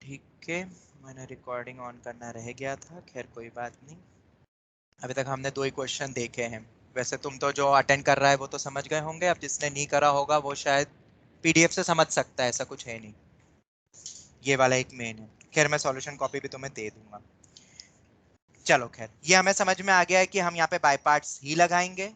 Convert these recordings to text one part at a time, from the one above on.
ठीक है, मैंने रिकॉर्डिंग ऑन करना रह गया था, खैर कोई बात नहीं। अभी तक हमने 2 ही क्वेश्चन देखे हैं। वैसे तुम तो जो अटेंड कर रहा है वो तो समझ गए होंगे, अब जिसने नहीं करा होगा वो शायद पीडीएफ से समझ सकता है, ऐसा कुछ है नहीं। ये वाला एक मेन है। खैर मैं सॉल्यूशन कॉपी भी तुम्हें दे दूंगा। चलो खैर, ये हमें समझ में आ गया है कि हम यहाँ पे बाय पार्ट्स ही लगाएंगे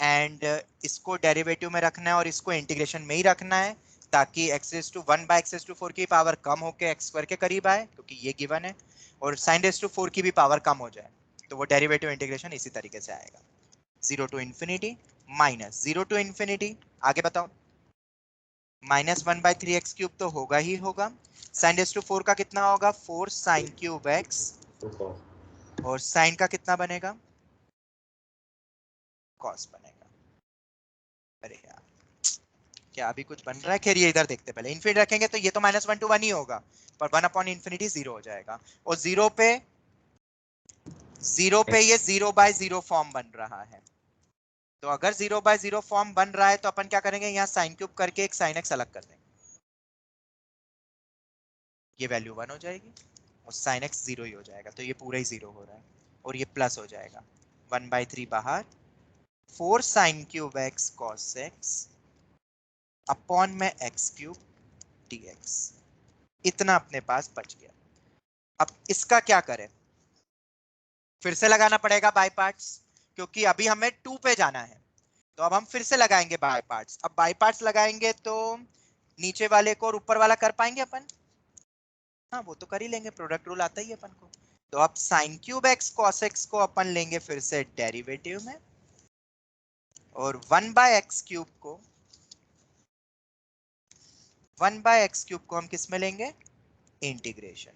एंड इसको डेरिवेटिव में रखना है और इसको इंटीग्रेशन में ही रखना है, ताकि x⁴ की पावर कम होकर x² के करीब आए, क्योंकि ये गिवन है, और sin⁴ की भी पावर कम हो जाए, तो वो डेरिवेटिव इंटीग्रेशन इसी तरीके से आएगा। 0 to ∞, -0 to ∞, आगे बताओ। -1/3x³ तो होगा ही होगा। sin⁴ का कितना होगा? 4 sin³ और sin का कितना बनेगा? cos बनेगा। अरे यार, क्या अभी कुछ बन रहा है? खैर ये इधर देखते पहले। इन्फिनिटी रखेंगे तो ये तो -1 to 1 ही होगा, पर 1/∞ 0 हो जाएगा, और 0 पे ये 0/0 फॉर्म बन रहा है। तो अगर 0/0 फॉर्म बन रहा है तो अपन क्या करेंगे, यहाँ sin³ करके एक sin x अलग कर देंगे, ये वैल्यू 1 हो जाएगी और sin x 0 ही हो जाएगा, तो ये पूरा ही 0 हो रहा है, और ये प्लस हो जाएगा। 1/3 बाहर, 4 sin³ x cos x upon में x³ dx, इतना अपने पास बच गया। अब इसका क्या करें? फिर से लगाना पड़ेगा बाय पार्ट्स, क्योंकि अभी हमें 2 पे जाना है, तो अब हम फिर से लगाएंगे बाय पार्ट्स। अब बाय पार्ट्स लगाएंगे तो नीचे वाले को और ऊपर वाला कर पाएंगे अपन? हाँ वो तो कर ही लेंगे, प्रोडक्ट रूल आता ही है अपन को। तो अब sin³ x cos x को अपन लेंगे फिर से डेरिवेटिव में, और 1/x³ को 1/x³ को हम किस में लेंगे? इंटीग्रेशन।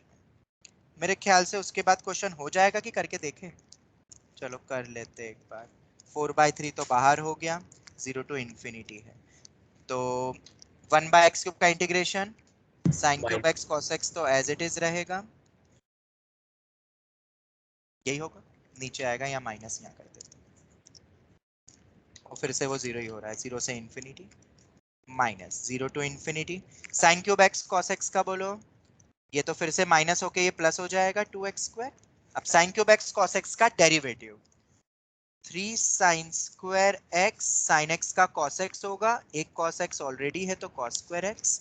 मेरे ख्याल से उसके बाद क्वेश्चन हो जाएगा कि करके देखें? चलो कर लेते एक बार। 4/3 तो बाहर हो गया, 0 to ∞ है, तो 1/x³ का integration, sin³ x cos x तो एज इट इज रहेगा, यही होगा। नीचे आएगा या माइनस यहाँ कर देते हैं, और फिर से वो 0 ही हो रहा है, 0 से ∞, -0 to ∞। sin³ x cos x का बोलो, ये तो फिर से माइनस होके ये प्लस हो जाएगा 2x²। अब sin³ x cos x का derivative, 3 sin² x, sin x का cos x होगा, एक cos x ऑलरेडी है तो cos² x,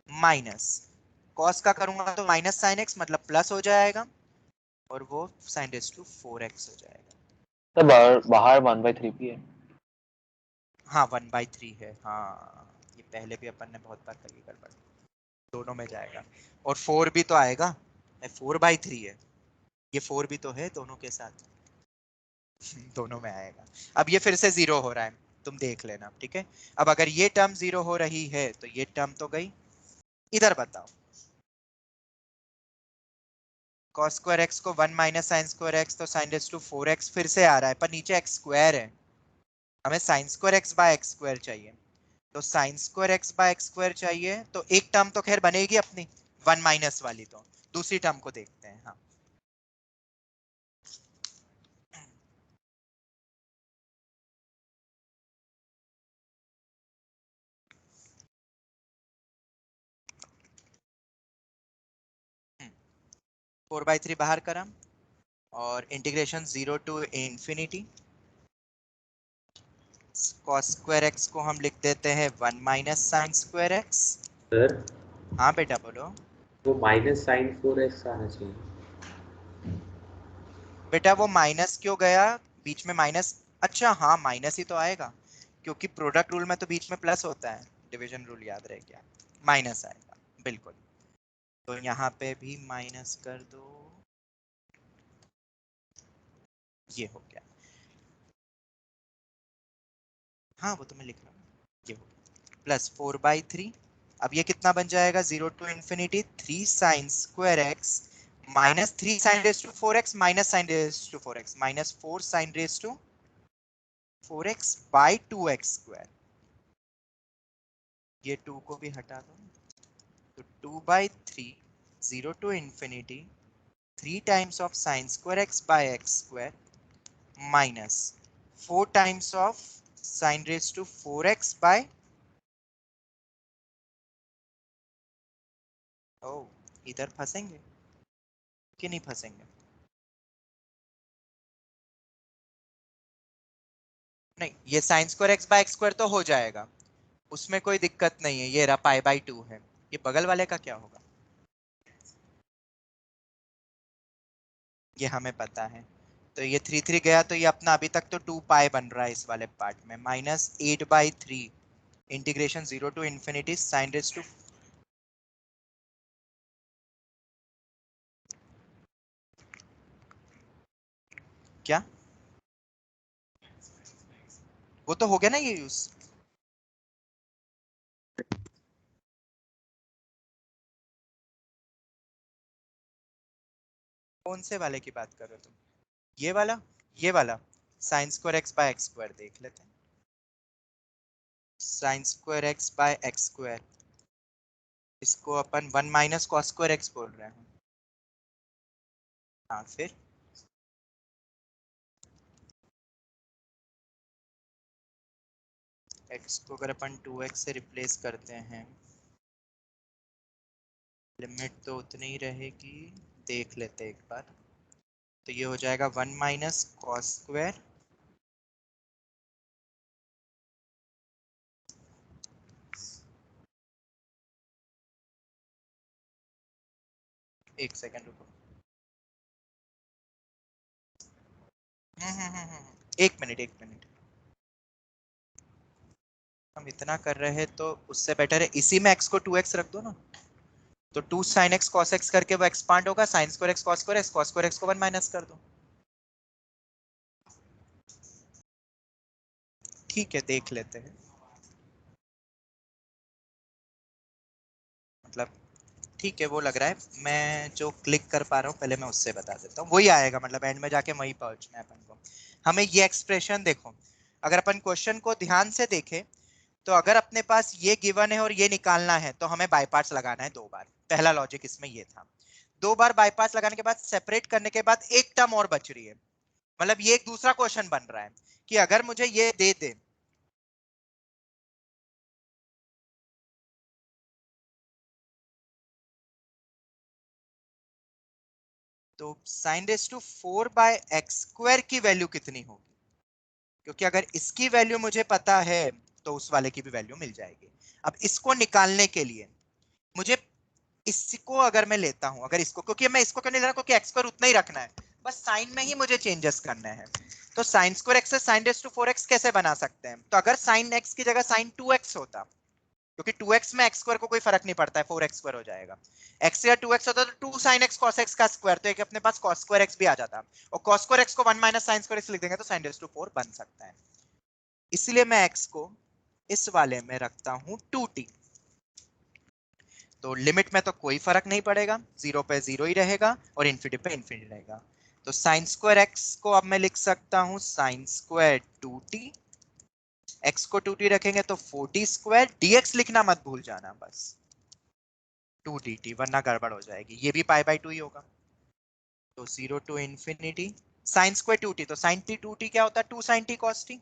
माइनस cos का करूंगा तो माइनस sin x मतलब प्लस हो जाएगा, और वो sin⁴x हो जाएगा। तो बाहर 1/3 भी है। हाँ 1/3 है, हाँ ये पहले भी अपन ने बहुत बार करी गड़बड़, दोनों में जाएगा, और 4 भी तो आएगा, 4/3 है, ये 4 भी तो है दोनों के साथ, दोनों में आएगा। अब ये फिर से 0 हो रहा है, तुम देख लेना, ठीक है। अब अगर ये टर्म 0 हो रही है तो ये टर्म तो गई। इधर बताओ, cos² x को 1 - sin² x, तो sin⁴x फिर से आ रहा है, पर नीचे x² है, हमें sin² x/x² चाहिए, तो sin² x/x² चाहिए, तो एक टर्म तो खैर बनेगी अपनी 1 माइनस वाली, तो दूसरी टर्म को देखते हैं। हाँ 4/3 बाहर करा, और इंटीग्रेशन 0 to ∞, cos² x को हम लिख देते हैं 1 - sin² x। सर हाँ बेटा बोलो। वो -sin⁴x आना चाहिए। बेटा वो माइनस क्यों गया बीच में? माइनस, अच्छा हाँ माइनस ही तो आएगा, क्योंकि प्रोडक्ट रूल में तो बीच में प्लस होता है, डिवीजन रूल याद रह गया, माइनस आएगा बिल्कुल। तो यहाँ पे भी माइनस कर दो, ये हो गया। हाँ वो तो मैं लिख रहा हूँ, ये हो गया, प्लस 4/3। अब ये कितना बन जाएगा? 0 to ∞, 3 sin² x minus 3 sin⁴x minus sin⁴x, -4 sin⁴x/2x²। ये 2 को भी हटा दो, तो 2/3, 0 to ∞, 3 times of sin² x/x² minus 4 times of sin⁴x by, oh इधर फंसेंगे कि नहीं फंसेंगे? नहीं, ये sine square x by x square तो हो जाएगा, उसमें कोई दिक्कत नहीं है। ये रहा पाई बाई 2 है। ये बगल वाले का क्या होगा? ये हमें पता है। तो ये 3 गया, तो ये अपना अभी तक तो 2 पाई बन रहा है इस वाले पार्ट में, -8/3 integration 0 to infinity sine raise to, क्या वो तो हो गया ना ये यूज। कौन से वाले की बात कर रहे हो तुम? ये वाला, ये वाला sine square x by x square देख लेते हैं। Sine square x by x square, इसको अपन 1 माइनस कॉस स्क्वायर एक्स बोल रहे हैं। हाँ, फिर x को अगर अपन 2x से रिप्लेस करते हैं, लिमिट तो उतनी ही रहेगी, देख लेते हैं एक बार। तो ये हो जाएगा 1 माइनस कॉस स्क्वायर, एक सेकंड रुको। एक मिनट, एक मिनट। हम इतना कर रहे हैं तो उससे बेटर है इसी में x को 2x रख दो ना। तो 2 साइन एक्स कॉस एक्स करके वो एक्सपांड होगा, sign square x cos square x, cos square x को 1 माइनस कर दो। ठीक है, देख लेते हैं। मतलब ठीक है, वो लग रहा है। मैं जो क्लिक कर पा रहा हूँ पहले मैं उससे बता देता हूँ, वही आएगा, मतलब एंड में जाके वही पहुंचना है अपन को। हमें ये एक्सप्रेशन देखो, अगर अपन क्वेश्चन को ध्यान से देखें तो अगर अपने पास ये गिवन है और ये निकालना है तो हमें बाय पार्ट्स लगाना है 2 बार। पहला लॉजिक इसमें ये था। 2 बार बाय पार्ट्स लगाने के बाद सेपरेट करने के बाद एक टर्म और बच रही है, मतलब ये एक दूसरा क्वेश्चन बन रहा है कि अगर मुझे ये दे दे तो साइन रेज टू 4/x² की वैल्यू कितनी होगी, क्योंकि अगर इसकी वैल्यू मुझे पता है तो उस वाले की भी वैल्यू मिल जाएगी। अब इसको निकालने के लिए मुझे इसको अगर मैं लेता हूं, अगर इसको, क्योंकि मैं इसको क्यों नहीं ले रहा, क्योंकि x² उतना ही रखना है, बस साइन में ही मुझे चेंजेस करने हैं। तो साइन स्क्वायर एक्स से साइन रेज टू 4x कैसे बना सकते हैं? तो अगर साइन x की जगह साइन 2x होता, क्योंकि 2x में x² को कोई फर्क नहीं पड़ता है, 4x² हो जाएगा। x या 2x होता तो 2 sin x cos x का स्क्वायर, तो एक अपने पास cos स्क्वायर x भी आ जाता, और cos स्क्वायर x को 1 माइनस sin स्क्वायर x लिख देंगे तो sin रेज टू 4 बन सकता है। इसलिए मैं x को इस वाले में रखता हूं 2t। तो लिमिट में तो कोई फर्क नहीं पड़ेगा, 0 पे 0 ही रहेगा और इन्फिनिटी पे इन्फिनिटी रहेगा। तो sin स्क्वायर x को अब मैं लिख सकता हूं sin स्क्वायर 2t, x को 2t रखेंगे तो 4t स्क्वायर, dx लिखना मत भूल जाना बस 2dt, वरना गड़बड़ हो जाएगी, ये भी पाई बाई 2 ही होगा। तो 0 to infinity sine square 2t, तो साइन t 2t क्या होता है? 2 sin t cos t,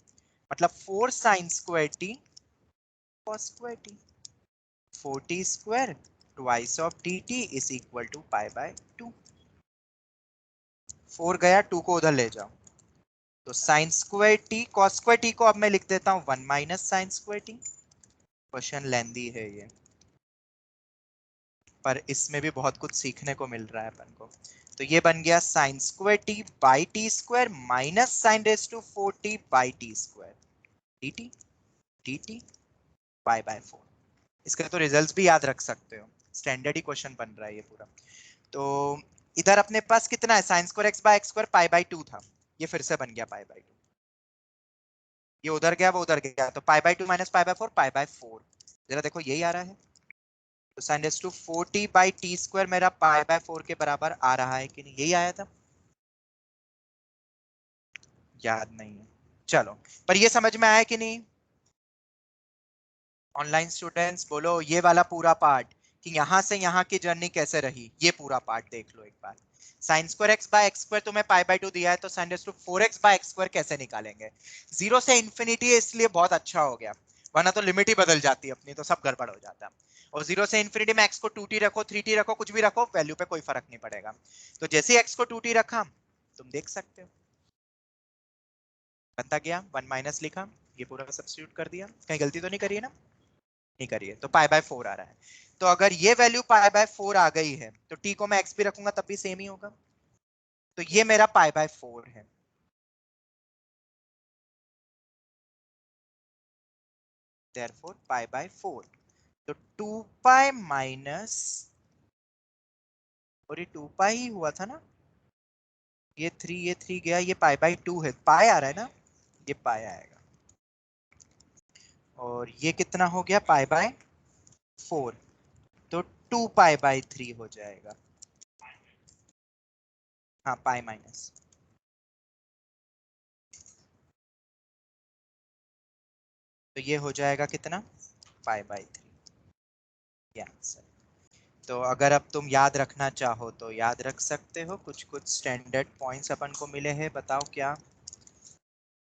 मतलब 4 sin square t cos square t। 4t square twice of dt is equal to pi by 2। 4 गया, 2 को उधर ले जाओ, तो sine square t cos square t को अब मैं लिख देता हूं 1 minus sine square t। Question lengthy है ये, पर इसमें भी बहुत कुछ सीखने को मिल रहा है अपन को। तो ये बन गया sine square t by t square minus sine raise to 4t by t square dt dt by by 4। इसके तो रिजल्ट्स भी याद रख सकते हो, स्टैंडर्ड ही क्वेश्चन बन रहा है ये पूरा। तो इधर अपने पास कितना है? Sine square x by x square pi by 2 था, ये फिर से बन गया पाई बाय 2। ये उधर गया, वो उधर गया, तो pi by 2 minus pi by 4 pi by 4। जरा देखो यही आ रहा है, तो sine raise to 4t by t square मेरा पाई बाय 4 के बराबर आ रहा है कि नहीं? यही आया था, याद नहीं है। चलो, पर ये समझ में आया कि नहीं? ऑनलाइन स्टूडेंट्स बोलो ये वाला पूरा पार्ट, कि यहां से यहां की जर्नी कैसे रही, ये पूरा पार्ट देख लो एक बार। Sine square x by x square तुम्हें पाई बाय 2 दिया है, तो sine raise to 4x by x square कैसे निकालेंगे? 0 से इंफिनिटी है इसलिए बहुत अच्छा हो गया, वरना तो लिमिट ही बदल जाती है अपनी, तो सब गड़बड़ हो जाता है। और 0 से इन्फिनिटी में x को 2t रखो, 3t रखो, कुछ भी रखो, वैल्यू पे कोई फर्क नहीं पड़ेगा। तो जैसे x को 2t रखा, तुम देख सकते हो बनता गया, 1 माइनस लिखा, ये पूरा सब्स्टिट्यूट कर दिया, कहीं गलती तो नहीं करी है ना? नहीं करी है, तो पाई बाय 4 आ रहा है। तो अगर ये वैल्यू पाई बाय 4 आ गई है, तो t को मैं x भी रखूंगा तब भी सेम ही होगा। तो ये मेरा पाई बाय 4 है। therefore पाई बाय 4, तो 2 पाई माइनस, और ये 2 पाई ही हुआ था ना, ये 3 गया, ये पाई बाय 2 है, पाई आ रहा है ना, ये पाई आएगा। और ये कितना हो गया, पाई बाय 4, तो 2 पाई बाय 3 हो जाएगा। हाँ, पाई माइनस, तो ये हो जाएगा कितना, पाई बाय 3, ये आंसर। तो अगर अब तुम याद रखना चाहो तो याद रख सकते हो, कुछ कुछ स्टैंडर्ड पॉइंट्स अपन को मिले हैं, बताओ क्या।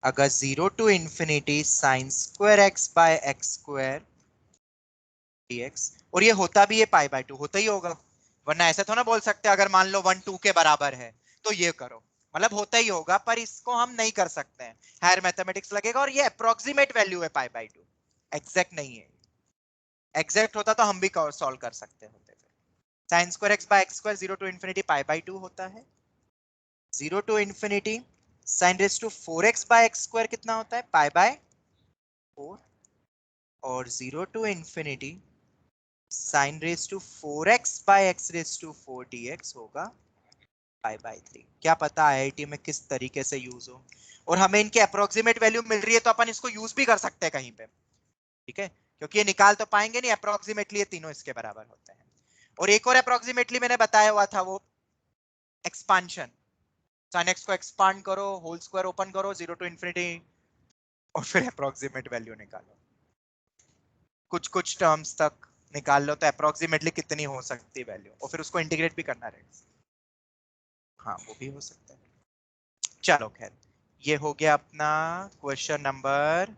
अगर 0 to infinity sine square x by x square dx, और ये होता भी है पाई बाय 2, होता ही होगा, वरना ऐसा तो ना बोल सकते अगर मान लो 1 2 के बराबर है तो ये करो, मतलब होता ही होगा, पर इसको हम नहीं कर सकते हैं, हायर मैथमेटिक्स लगेगा। और ये अप्रोक्सीमेट वैल्यू है पाई बाय 2, एग्जैक्ट नहीं है। एग्जैक्ट होता तो हम भी सॉल्व कर सकते होते। Sine square x by x square 0 to infinity pi by 2 होता है, 0 to infinity sine raise to 4x by x square कितना होता है, पाई बाय 4, और 0 to infinity sine raise to 4x by x raise to 4 dx होगा pi by 3। क्या पता IIT में किस तरीके से यूज हो, और हमें इनके अप्रोक्सीमेट वैल्यू मिल रही है तो अपन इसको यूज भी कर सकते हैं कहीं पे, ठीक है, क्योंकि ये निकाल तो पाएंगे नहीं, अप्रोक्सीमेटली ये तीनों इसके बराबर होते हैं। और एक और अप्रोक्सीमेटली मैंने बताया हुआ था, वो एक्सपांशन, sin x को एक्सपांड करो, होल स्क्वायर ओपन करो, 0 टू इंफिनिटी, और फिर अप्रोक्सीमेट वैल्यू निकालो, कुछ कुछ टर्म्स तक निकाल लो तो अप्रोक्सीमेटली कितनी हो सकती है वैल्यू, और फिर उसको इंटीग्रेट भी करना रहेगा। हाँ, वो भी हो सकता है। चलो खैर, ये हो गया अपना क्वेश्चन नंबर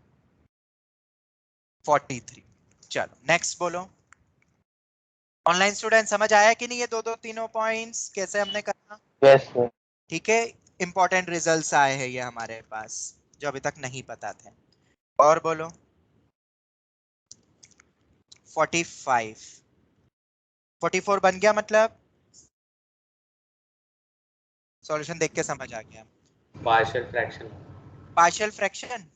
43। चलो नेक्स्ट बोलो। ऑनलाइन स्टूडेंट समझ आया कि नहीं, ये दो दो तीनों पॉइंट्स कैसे हमने करना? Yes sir. ठीक है, इंपॉर्टेंट रिजल्ट्स आए हैं ये हमारे पास, जो अभी तक नहीं पता थे। और बोलो 45, 44 बन गया, मतलब सॉल्यूशन देख के समझ आ गया। Partial fraction. पार्शियल फ्रैक्शन,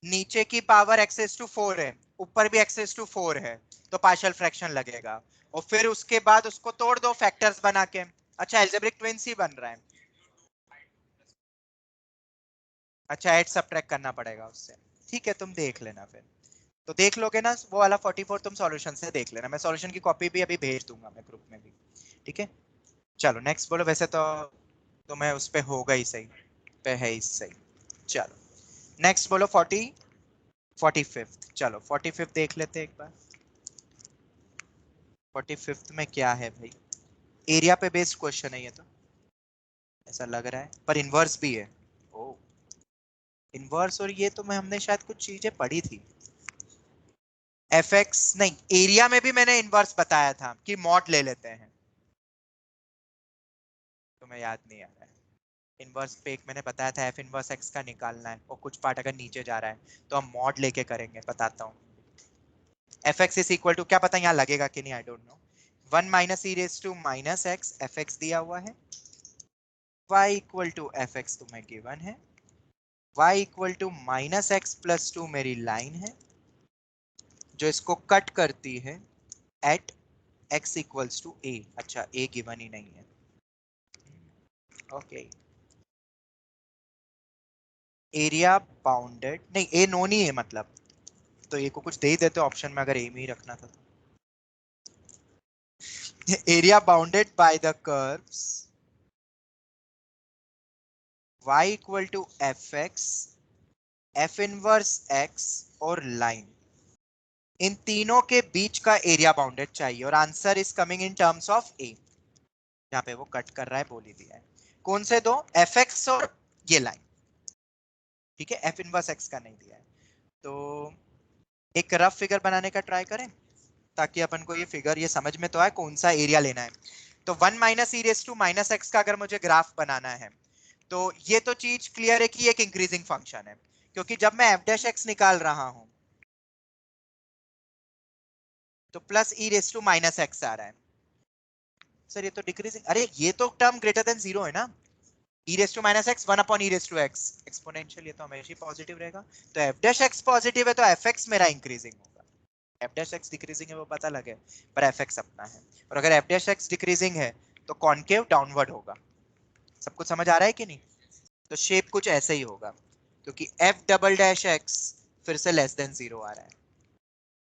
नीचे की पावर एक्सेस टू 4 है, ऊपर भी एक्सेस टू 4 है, तो पार्शियल फ्रैक्शन लगेगा। और फिर उसके बाद उसको तोड़ दो फैक्टर्स बना के। अच्छा, एल्जेब्रिक ट्विंस ही बन रहा है। अच्छा, ऐड सबट्रैक्ट करना पड़ेगा उससे, ठीक है, तुम देख लेना फिर। तो देख लोगे ना वो वाला 44, तुम सॉल्यूशन से देख लेना, मैं सॉल्यूशन की कॉपी भी अभी भेज दूंगा मैं ग्रुप में भी, ठीक है। चलो नेक्स्ट बोलो, वैसे तो तुम्हें उस पे होगा ही सही, पे है ही सही। चलो नेक्स्ट बोलो 45, चलो 45 देख लेते हैं एक बार। 45 में क्या है भाई, एरिया पे बेस्ड क्वेश्चन है ये तो, ऐसा लग रहा है, पर इनवर्स भी है। ओ, इनवर्स, और ये तो मैं हमने शायद कुछ चीजें पढ़ी थी, एफ एक्स नहीं, एरिया में भी मैंने इनवर्स बताया था कि मॉड ले लेते हैं, तुम्हें याद नहीं आ रहा है। इनवर्स पे एक मैंने बताया था, एफ इनवर्स एक्स का निकालना है, और कुछ पार्ट अगर नीचे जा रहा है तो हम मॉड लेके करेंगे, बताता हूँ। F x is equal to, क्या पता यहाँ लगेगा कि नहीं, I don't know, 1 minus e raise to minus x, f x दिया हुआ है, y equal to f x तुम्हें गिवन है, y equal to minus x plus 2 मेरी लाइन है जो इसको कट करती है at x equals to a। अच्छा, a गिवन ही नहीं है, ओके। एरिया बाउंडेड नहीं, a नो नहीं है मतलब, तो a को कुछ दे ही देते ऑप्शन में, अगर a में ही रखना था। Area bounded by the curves y equal to f x, f inverse x और लाइन, इन तीनों के बीच का एरिया बाउंडेड चाहिए, और answer is coming in terms of a। यहाँ पे वो कट कर रहा है, बोल ही दिया है, कौन से दो, एफ एक्स और ये लाइन। ठीक है, एफ इनवर्स एक्स का नहीं दिया है। तो एक रफ फिगर बनाने का ट्राई करें ताकि अपन को ये फिगर ये समझ में तो आए कौन सा एरिया लेना है। तो 1 minus e raise to minus x का अगर मुझे ग्राफ बनाना है तो ये तो चीज क्लियर है कि एक इंक्रीजिंग फंक्शन है, क्योंकि जब मैं एफ डैश एक्स निकाल रहा हूं तो plus e raise to minus x आ रहा है। सर ये तो डिक्रीजिंग, अरे ये तो टर्म ग्रेटर देन जीरो है ना, e raise to minus x 1 upon e raise to x exponential, ये तो हमेशा पॉजिटिव रहेगा। तो f डैश x पॉजिटिव है तो fx मेरा इंक्रीजिंग होगा, f डैश x डिक्रीजिंग है वो पता लगे, पर fx अपना है। और अगर f डैश x डिक्रीजिंग है तो कॉनकेव डाउनवर्ड होगा। सब कुछ समझ आ रहा है कि नहीं? तो शेप कुछ ऐसे ही होगा, क्योंकि f डबल डैश x फिर से लेस देन जीरो आ रहा है।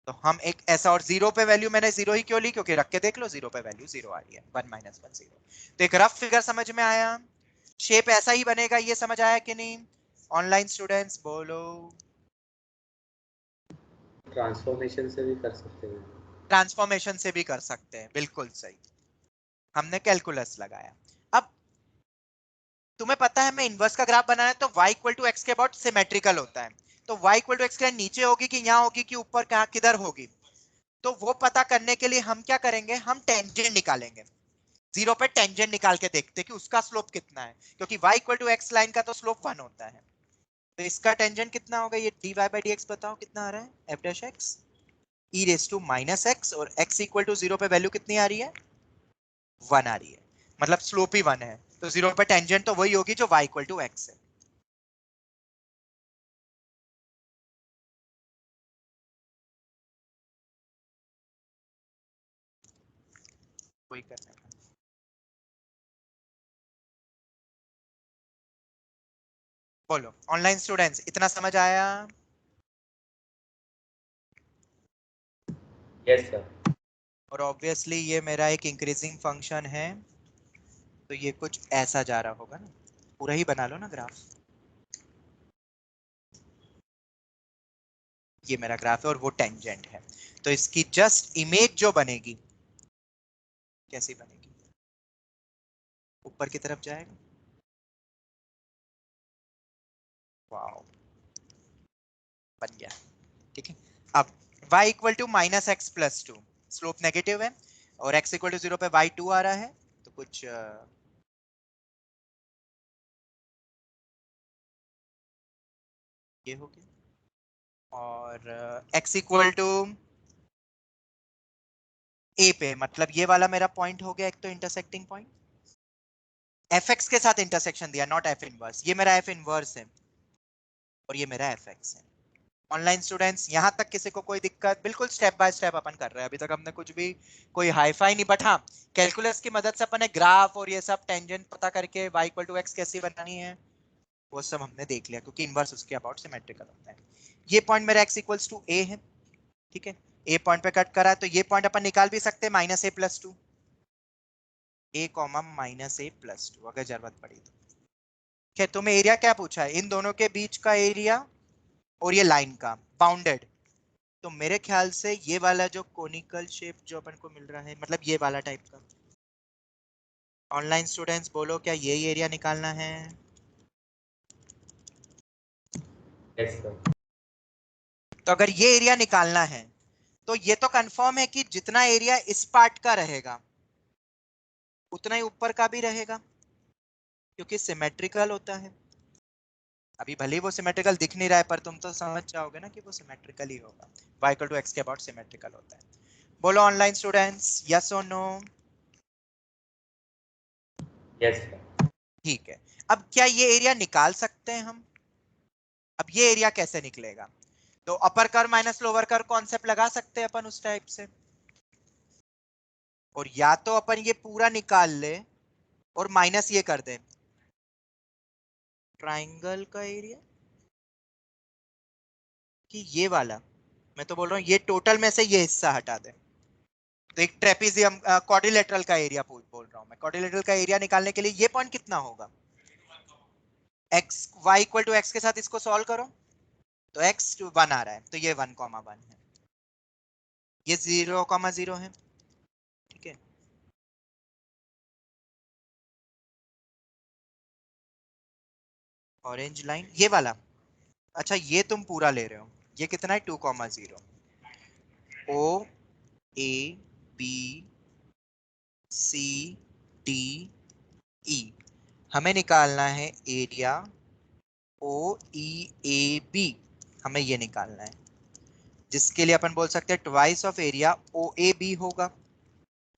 तो हम एक ऐसा, और जीरो पे वैल्यू मैंने जीरो ही क्यों ली, क्योंकि रख के देख लो जीरो पे वैल्यू जीरो आ रही है, 1 माइनस 1 जीरो। तो एक रफ फिगर समझ में आया, शेप ऐसा ही बनेगा, ये समझ आया कि नहीं? ऑनलाइन स्टूडेंट्स बोलो। ट्रांसफॉर्मेशन से भी कर सकते हैं। ट्रांसफॉर्मेशन से भी कर सकते हैं, बिल्कुल सही, हमने कैलकुलस लगाया। अब तुम्हें पता है मैं इनवर्स का ग्राफ बनाना है तो y इक्वल टू एक्स के अबाउट सिमेट्रिकल होता है। तो y इक्वल टू एक्स के नीचे होगी कि यहाँ होगी कि ऊपर, कहाँ किधर होगी, तो वो पता करने के लिए हम क्या करेंगे, हम टेंजेंट निकालेंगे। जीरो पे टेंजेंट निकाल के देखते हैं कि उसका स्लोप कितना है, क्योंकि y equal to x line का तो स्लोप 1 होता है। तो इसका टेंजेंट कितना होगा, ये dy बाई dx बताओ कितना आ रहा है, f dash x e raise to minus x, और x इक्वल टू जीरो पे वैल्यू कितनी आ रही है, 1 आ रही है, मतलब स्लोप ही 1 है। तो जीरो पे टेंजेंट तो वही होगी जो y इक्वल टू एक्स है। वही करना है। बोलो ऑनलाइन स्टूडेंट्स, इतना समझ आया? Yes sir. और ऑब्वियसली ये मेरा एक इंक्रीजिंग फंक्शन है, तो ये कुछ ऐसा जा रहा होगा ना, पूरा ही बना लो ना ग्राफ। ये मेरा ग्राफ है और वो टेंजेंट है, तो इसकी जस्ट इमेज जो बनेगी कैसी बनेगी, ऊपर की तरफ जाएगा। वाओ, बन गया। ठीक है, अब y equal to minus x plus two, slope negative है, और x इक्वल टू जीरो पे y2 आ रहा है, तो कुछ ये हो गया। और x इक्वल टू a पे, मतलब ये वाला मेरा पॉइंट हो गया एक तो इंटरसेक्टिंग पॉइंट, fx के साथ इंटरसेक्शन दिया, नॉट f इनवर्स, ये मेरा f इनवर्स है और ये मेरा fx है। ऑनलाइन स्टूडेंट्स यहां तक किसी को कोई दिक्कत? बिल्कुल स्टेप बाय स्टेप अपन कर रहे हैं, अभी तक हमने कुछ भी कोई हाईफाई नहीं, बट हाँ कैलकुलस की मदद से अपन ने ग्राफ और ये सब टेंजेंट पता करके y इक्वल टू एक्स कैसी बनानी है वो सब हमने देख लिया, क्योंकि इनवर्स उसके अबाउट सिमेट्रिकल होता है। ये पॉइंट मेरा x इक्वल्स टू a है, ठीक है, a पॉइंट पे कट करा है, तो ये पॉइंट अपन निकाल भी सकते हैं minus a plus two, a comma minus a plus two अगर जरूरत पड़ी तो। ठीक है, तुम्हें एरिया क्या पूछा है, इन दोनों के बीच का एरिया और ये लाइन का बाउंडेड। तो मेरे ख्याल से ये वाला जो कोनिकल शेप जो अपन को मिल रहा है, मतलब ये वाला टाइप का। ऑनलाइन स्टूडेंट्स बोलो क्या यही एरिया निकालना है? Yes sir. तो अगर ये एरिया निकालना है तो ये तो कंफर्म है कि जितना एरिया इस पार्ट का रहेगा उतना ही ऊपर का भी रहेगा, क्योंकि सिमेट्रिकल होता है। अभी भले ही वो सिमेट्रिकल दिख नहीं रहा है पर तुम तो समझ जाओगे ना कि वो सिमेट्रिकल ही होगा, y इक्वल टू एक्स के अबाउट सिमेट्रिकल होता है। बोलो ऑनलाइन स्टूडेंट्स यस और नो? Yes sir. ठीक है, अब क्या ये एरिया निकाल सकते हैं हम? अब ये एरिया कैसे निकलेगा, तो अपर कर माइनस लोअर कर कॉन्सेप्ट लगा सकते हैं अपन उस टाइप से, और या तो अपन ये पूरा निकाल ले और माइनस ये कर दे ट्राइंगल का एरिया, कि ये वाला, मैं तो बोल रहा हूँ ये टोटल में से ये हिस्सा हटा दे, तो एक ट्रेपीजियम क्वाड्रिलेटरल का एरिया बोल रहा हूँ मैं। क्वाड्रिलेटरल का एरिया निकालने के लिए ये पॉइंट कितना होगा, x y equal to x के साथ इसको सॉल्व करो, तो x 1 आ रहा है, तो ये 1 कॉमा 1 है, ये 0 कॉमा 0 है, ठीक है। ऑरेंज लाइन ये वाला, अच्छा ये तुम पूरा ले रहे हो, ये कितना है 2,0, ओ A B C D E, हमें निकालना है area O E A B, हमें ये निकालना है, जिसके लिए अपन बोल सकते हैं twice of area O A B होगा।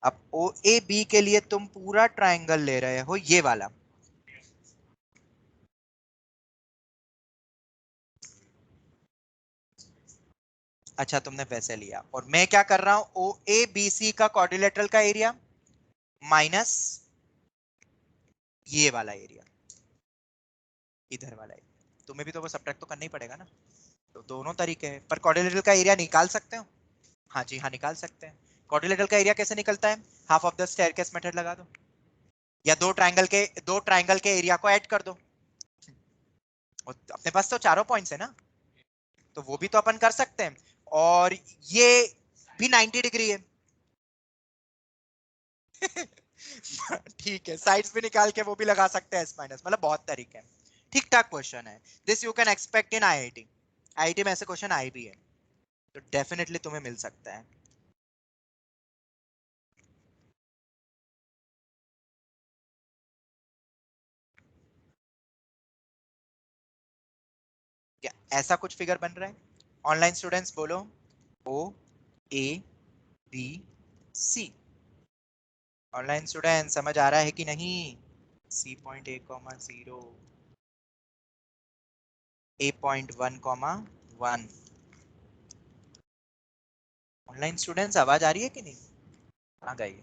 अब ओ ए बी के लिए तुम पूरा ट्रायंगल ले रहे हो, ये वाला, अच्छा तुमने वैसे लिया, और मैं क्या कर रहा हूं, ओ ए बी सी का क्वाड्रिलेटरल का एरिया माइनस ये वाला एरिया, इधर वाला एरिया, तुम्हें भी तो वो सब्ट्रैक्ट तो करना ही पड़ेगा ना। तो दोनों तरीके हैं, पर क्वाड्रिलेटरल का एरिया निकाल सकते हो, हाँ जी हाँ निकाल सकते हैं। क्वाड्रिलेटरल का एरिया कैसे निकलता है, half of the staircase method लगा दो, या दो ट्रायंगल के एरिया को ऐड कर दो, और अपने पास तो चारों पॉइंट्स है ना, तो वो भी तो अपन कर सकते हैं। और ये भी 90 डिग्री है। ठीक है, साइड्स भी निकाल के वो भी लगा सकते हैं एस माइनस, मतलब बहुत तरीके हैं। ठीक ठाक क्वेश्चन है, this you can expect in IIT, IIT में ऐसे क्वेश्चन आए भी है, तो डेफिनेटली तुम्हें मिल सकता है। क्या ऐसा कुछ फिगर बन रहा है? ऑनलाइन स्टूडेंट्स बोलो, O A B C, online student समझ आ रहा है कि नहीं? C point A comma zero, A point 1,1, online students आवाज आ रही है कि नहीं? कहाँ गई?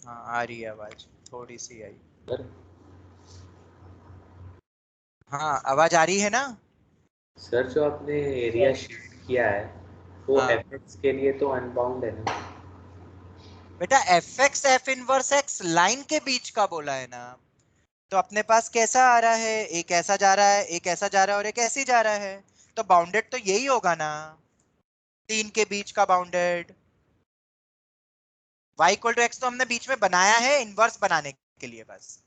हाँ आ रही है आवाज, थोड़ी सी आई। सर हाँ आवाज आ रही है ना? सर जो आपने एरिया शिफ्ट किया है वो हाँ एफएक्स के लिए तो अनबाउंड है ना? बेटा, F x f inverse x line के बीच का बोला है ना, तो अपने पास कैसा आ रहा है, एक ऐसा जा रहा है, एक ऐसा जा रहा है, और एक ऐसे जा रहा है, तो बाउंडेड तो यही होगा ना, तीन के बीच का bounded. y equal to x तो हमने बीच में बनाया है इनवर्स बनाने के लिए बस।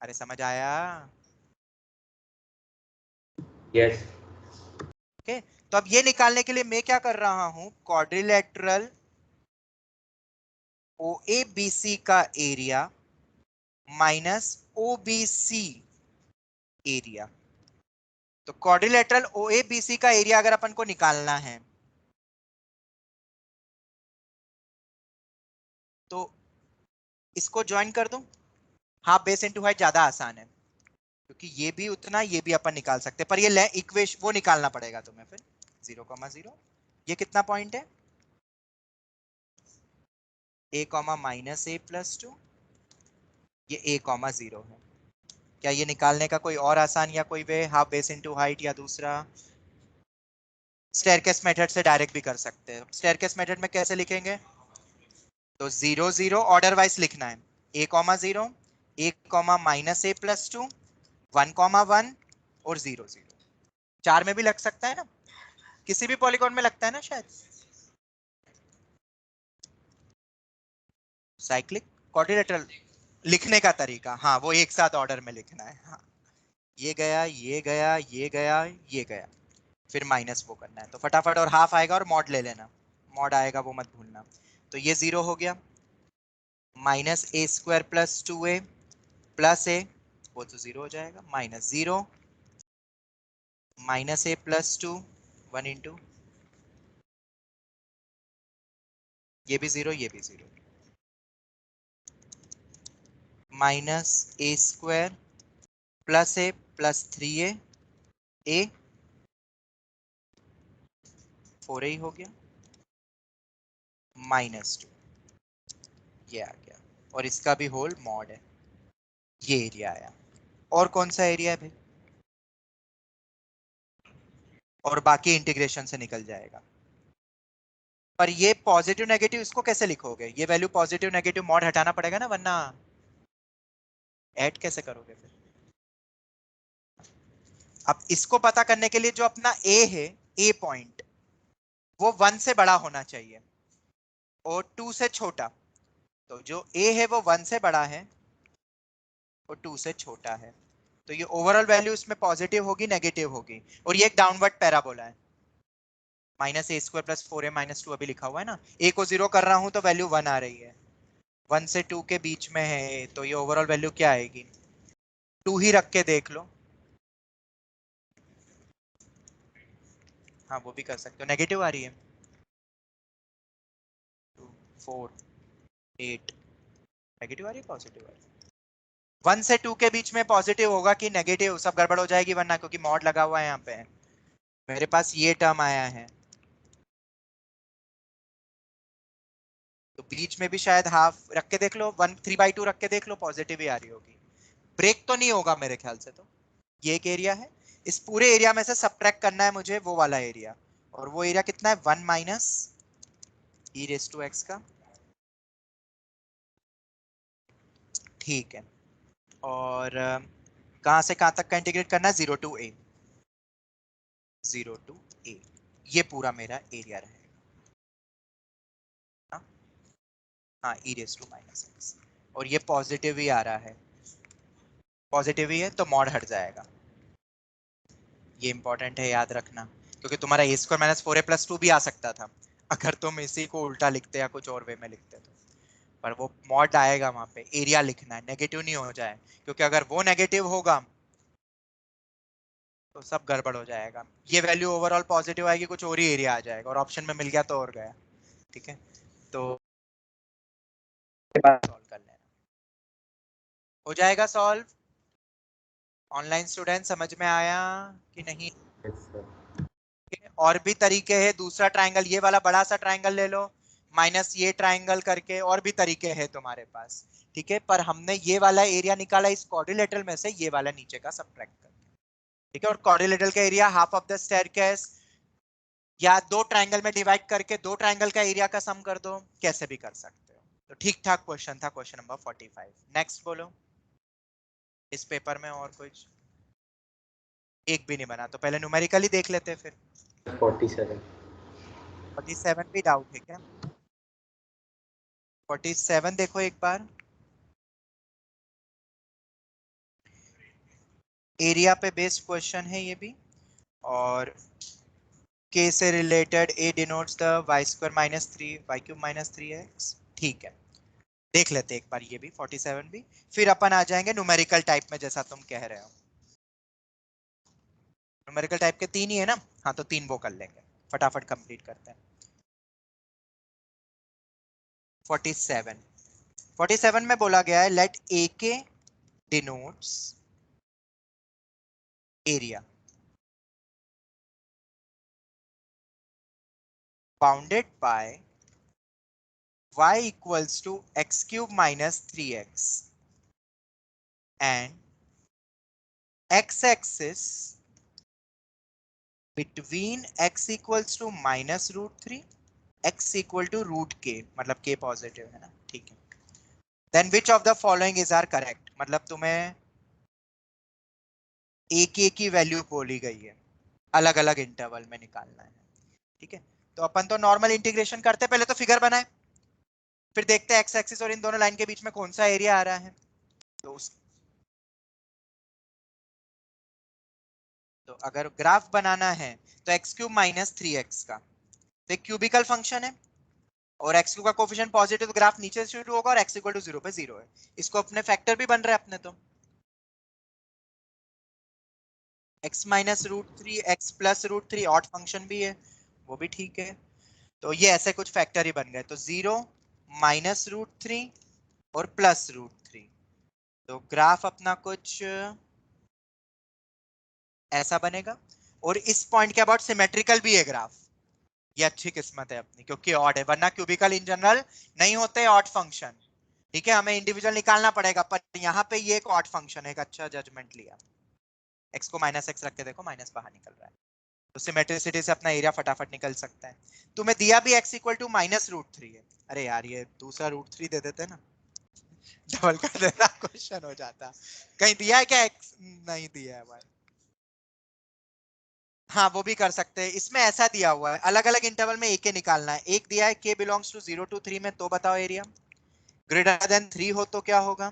अरे समझ आया? यस। ओके, तो अब ये निकालने के लिए मैं क्या कर रहा हूं, quadrilateral O A B C का area minus O B C area. तो quadrilateral O A B C का एरिया अगर अपन को निकालना है, तो इसको ज्वाइन कर दूं, हाफ बेस इनटू हाइट ज्यादा आसान है, क्योंकि ये भी उतना, ये भी अपन निकाल सकते हैं, पर ये इक्वेशन वो निकालना पड़ेगा तुम्हें फिर, 0,0, ये कितना पॉइंट है, a comma minus A plus two, ये a कॉमा 0 है। क्या ये निकालने का कोई और आसान या कोई वे, हाफ बेस इनटू हाइट, या दूसरा स्टेयरकेस मेथड से डायरेक्ट भी कर सकते हैं। स्टेयरकेस मेथड में कैसे लिखेंगे, तो 0,0 ऑर्डर वाइज लिखना है, a comma 0, a comma minus A plus two, 1,1 और 0,0, चार में भी लग सकता है ना, किसी भी पॉलीगॉन में लगता है ना शायद। साइक्लिक क्वाड्रिलेटरल लिखने का तरीका, हाँ वो एक साथ ऑर्डर में लिखना है, हाँ ये गया, ये गया, ये गया, ये गया, फिर माइनस वो करना है, तो फटाफट, और हाफ आएगा और मॉड ले लेना, मॉड आएगा वो मत भूलना। तो ये 0 हो गया, माइनस ए स्क्वायर प्लस 2a प्लस ए, वो तो 0 हो जाएगा, माइनस 0 माइनस ए प्लस 2, 1 इंटू, ये भी 0, ये भी 0, माइनस ए स्क्वायर प्लस ए प्लस 3a, ए 4a ही हो गया, माइनस 2, ये आ गया, और इसका भी होल मॉड है, ये एरिया आया। और कौन सा एरिया है भाई, और बाकी इंटीग्रेशन से निकल जाएगा। पर ये पॉजिटिव नेगेटिव इसको कैसे लिखोगे, ये वैल्यू पॉजिटिव नेगेटिव मॉड हटाना पड़ेगा ना, वरना ऐड कैसे करोगे फिर। अब इसको पता करने के लिए जो अपना ए है, ए पॉइंट, वो 1 से बड़ा होना चाहिए और 2 से छोटा, तो जो ए है वो 1 से बड़ा है और 2 से छोटा है, तो ये ओवरऑल वैल्यू इसमें पॉजिटिव होगी नेगेटिव होगी, और ये एक डाउनवर्ड पैराबोला है। माइनस ए स्क्वायर प्लस 4a माइनस 2 अभी लिखा हुआ है ना, ए को 0 कर रहा हूं तो वैल्यू 1 आ रही है, 1 से 2 के बीच में है a, तो ये ओवरऑल वैल्यू क्या आएगी, 2 ही रख के देख लो। हाँ वो भी कर सकते हो, नेगेटिव आ रही है, 2 4 8 नेगेटिव आ रही है पॉजिटिव आ रही है, 1 से 2 के बीच में पॉजिटिव होगा कि नेगेटिव, सब गड़बड़ हो जाएगी वरना, क्योंकि मॉड लगा हुआ है यहाँ पे, मेरे पास ये टर्म आया है, तो बीच में भी शायद हाफ रख के देख लो, 1 3/2 रख के देख लो, पॉजिटिव ही आ रही होगी, ब्रेक तो नहीं होगा मेरे ख्याल से। तो ये एक एरिया है, इस पूरे एरिया में से सबट्रैक्ट करना है मुझे वो वाला एरिया, और वो एरिया कितना है, 1 minus e raise to x का, ठीक है। और कहां से कहां तक का इंटीग्रेट करना है, 0 टू ए, 0 टू ए, ये पूरा मेरा एरिया रहेगा। हाँ ई रेस टू माइनस एक्स, और ये पॉजिटिव ही आ रहा है, पॉजिटिव ही है तो मॉड हट जाएगा, ये इंपॉर्टेंट है याद रखना, क्योंकि तुम्हारा ए स्क्वायर माइनस 4a प्लस 2 भी आ सकता था अगर तुम इसी को उल्टा लिखते या कुछ और वे में लिखते तो, पर वो मॉड आएगा वहां पे, एरिया लिखना है, नेगेटिव नहीं हो जाए, क्योंकि अगर वो नेगेटिव होगा तो सब गड़बड़ हो जाएगा, ये वैल्यू ओवरऑल पॉजिटिव आएगी, कुछ और ही एरिया आ जाएगा, और ऑप्शन में मिल गया तो और गया, ठीक है। तो सॉल्व कर लेना, हो जाएगा सॉल्व। ऑनलाइन स्टूडेंट समझ में आया कि नहीं, यस सर। और भी तरीके हैं, दूसरा ट्रायंगल ये वाला बड़ा सा ट्रायंगल ले लो, माइनस ये ट्रायंगल करके, और भी तरीके हैं तुम्हारे पास, ठीक है, पर हमने ये वाला एरिया निकाला इस क्वाड्रिलेटरल में से, ये वाला नीचे का सबट्रैक्ट कर, ठीक है, और क्वाड्रिलेटरल का area half of the staircase, या दो ट्रायंगल में डिवाइड करके दो ट्रायंगल का एरिया का सम कर दो, कैसे भी कर सकते हो। तो ठीक ठाक क्वेश्चन था, क्वेश्चन नंबर 45। नेक्स्ट बोलो, इस पेपर में और कुछ एक भी नहीं बना, तो पहले न्यूमेरिकली देख लेते, फिर 47। 47 भी डाउट है क्या, 47 देखो एक बार, एरिया पे बेस्ड क्वेश्चन है ये भी, और के से related A denotes the y square minus 3 y cube minus 3x, ठीक है, देख लेते एक बार ये भी 47 भी, फिर अपन आ जाएंगे न्यूमेरिकल टाइप में, जैसा तुम कह रहे हो, न्यूमेरिकल टाइप के 3 ही है ना, हाँ तो 3 वो कर लेंगे, फटाफट कंप्लीट करते हैं। 47 47 में बोला गया है लेट ए के denotes area bounded bye y equals to x cube minus 3x and x-axis between x equals to minus root 3 x equal to root k, मतलब k पॉजिटिव है ना, ठीक है, then which of the following is are correct, मतलब तुम्हें एक की value बोली गई है, अलग अलग इंटरवल में निकालना है, ठीक है, तो अपन तो नॉर्मल इंटीग्रेशन करते, पहले तो फिगर बनाए, फिर देखते हैं एक्स एक्सिस और इन दोनों लाइन के बीच में कौन सा एरिया आ रहा है, तो तो अगर ग्राफ बनाना है तो एक्स क्यूब माइनस 3x का, तो एक क्यूबिकल फंक्शन है, और एक्स क्यूब का कोफिशिएंट पॉजिटिव, तो ग्राफ नीचे से शुरू होगा, और एक्स इक्वल टू 0 पे 0 है, इसको अपने फैक्टर भी बन रहे हैं अपने, तो x minus root 3 x plus root 3 odd function भी है, वो भी ठीक है, तो ये ऐसे कुछ फैक्टर ही बन गए, तो 0 माइनस रूट 3 और प्लस रूट 3, तो ग्राफ अपना कुछ ऐसा बनेगा, और इस पॉइंट के अबाउट सिमेट्रिकल भी है ग्राफ, ये अच्छी किस्मत है अपनी, क्योंकि ऑड है, वरना क्यूबिकल इन जनरल नहीं होते ऑड फंक्शन, ठीक है, हमें इंडिविजुअल निकालना पड़ेगा, पर यहाँ पे ये एक ऑड फंक्शन है, एक अच्छा जजमेंट लिया, x को माइनस एक्स रख के देखो, माइनस बाहर निकल रहा है, तो सिमेट्रिसिटी से अपना एरिया फटाफट निकल सकता है। तुम्हें दिया भी x equal to minus root 3 है, अरे यार ये दूसरा रूट 3 दे देते ना, डबल कर देना, क्वेश्चन हो जाता, कहीं दिया है क्या x, नहीं दिया है भाई, हाँ वो भी कर सकते हैं, इसमें ऐसा दिया हुआ है अलग अलग इंटरवल में एक निकालना है, एक दिया है k बिलोंग्स टू 0 टू 3 में, तो बताओ एरिया ग्रेटर देन 3 हो तो क्या होगा,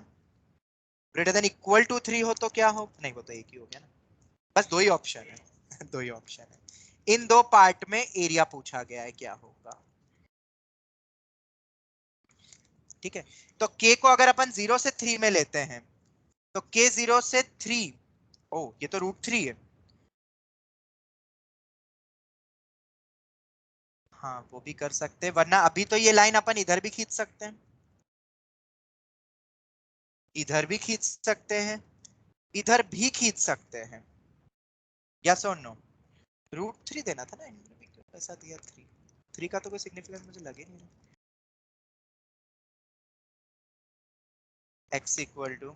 ग्रेटर देन इक्वल टू 3 हो तो क्या हो, नहीं वो तो एक ही हो गया ना, बस दो ही ऑप्शन है दो ही ऑप्शन है। इन दो पार्ट में एरिया पूछा गया है क्या होगा, ठीक है। तो k को अगर अपन 0 से 3 में लेते हैं तो k 0 से 3, ओ ये तो √3 है, हाँ वो भी कर सकते हैं, वरना अभी तो ये लाइन अपन इधर भी खींच सकते हैं, इधर भी खींच सकते हैं, इधर भी खींच सकते हैं, यस और नो। √3 देना था ना, इन्होंने भी क्यों ऐसा दिया 3 का तो कोई सिग्निफिकेंस मुझे लगे नहीं रहा। x इक्वल टू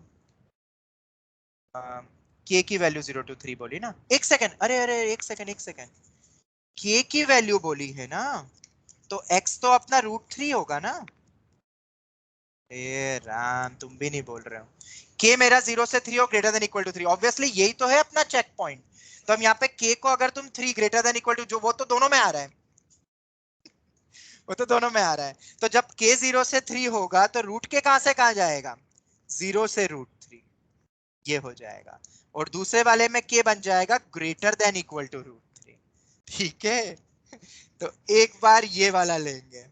k की वैल्यू 0 to 3 बोली ना, एक सेकंड, अरे अरे एक सेकंड, k की वैल्यू बोली है ना, तो x तो अपना √3 होगा ना। ए राम तुम भी नहीं बोल रहे हो, k मेरा 0 से 3 और greater than equal to 3, obviously यही तो है अपना चेक पॉइंट। तो हम यहाँ पे k को अगर तुम 3 ग्रेटर देन इक्वल टू, जो वो तो दोनों में आ रहा है, वो तो दोनों में आ रहा है, तो जब k 0 से 3 होगा तो रूट के कहां से कहां जाएगा, 0 से √3, ये हो जाएगा, और दूसरे वाले में k बन जाएगा ग्रेटर देन इक्वल टू √3, ठीक है। तो एक बार ये वाला लेंगे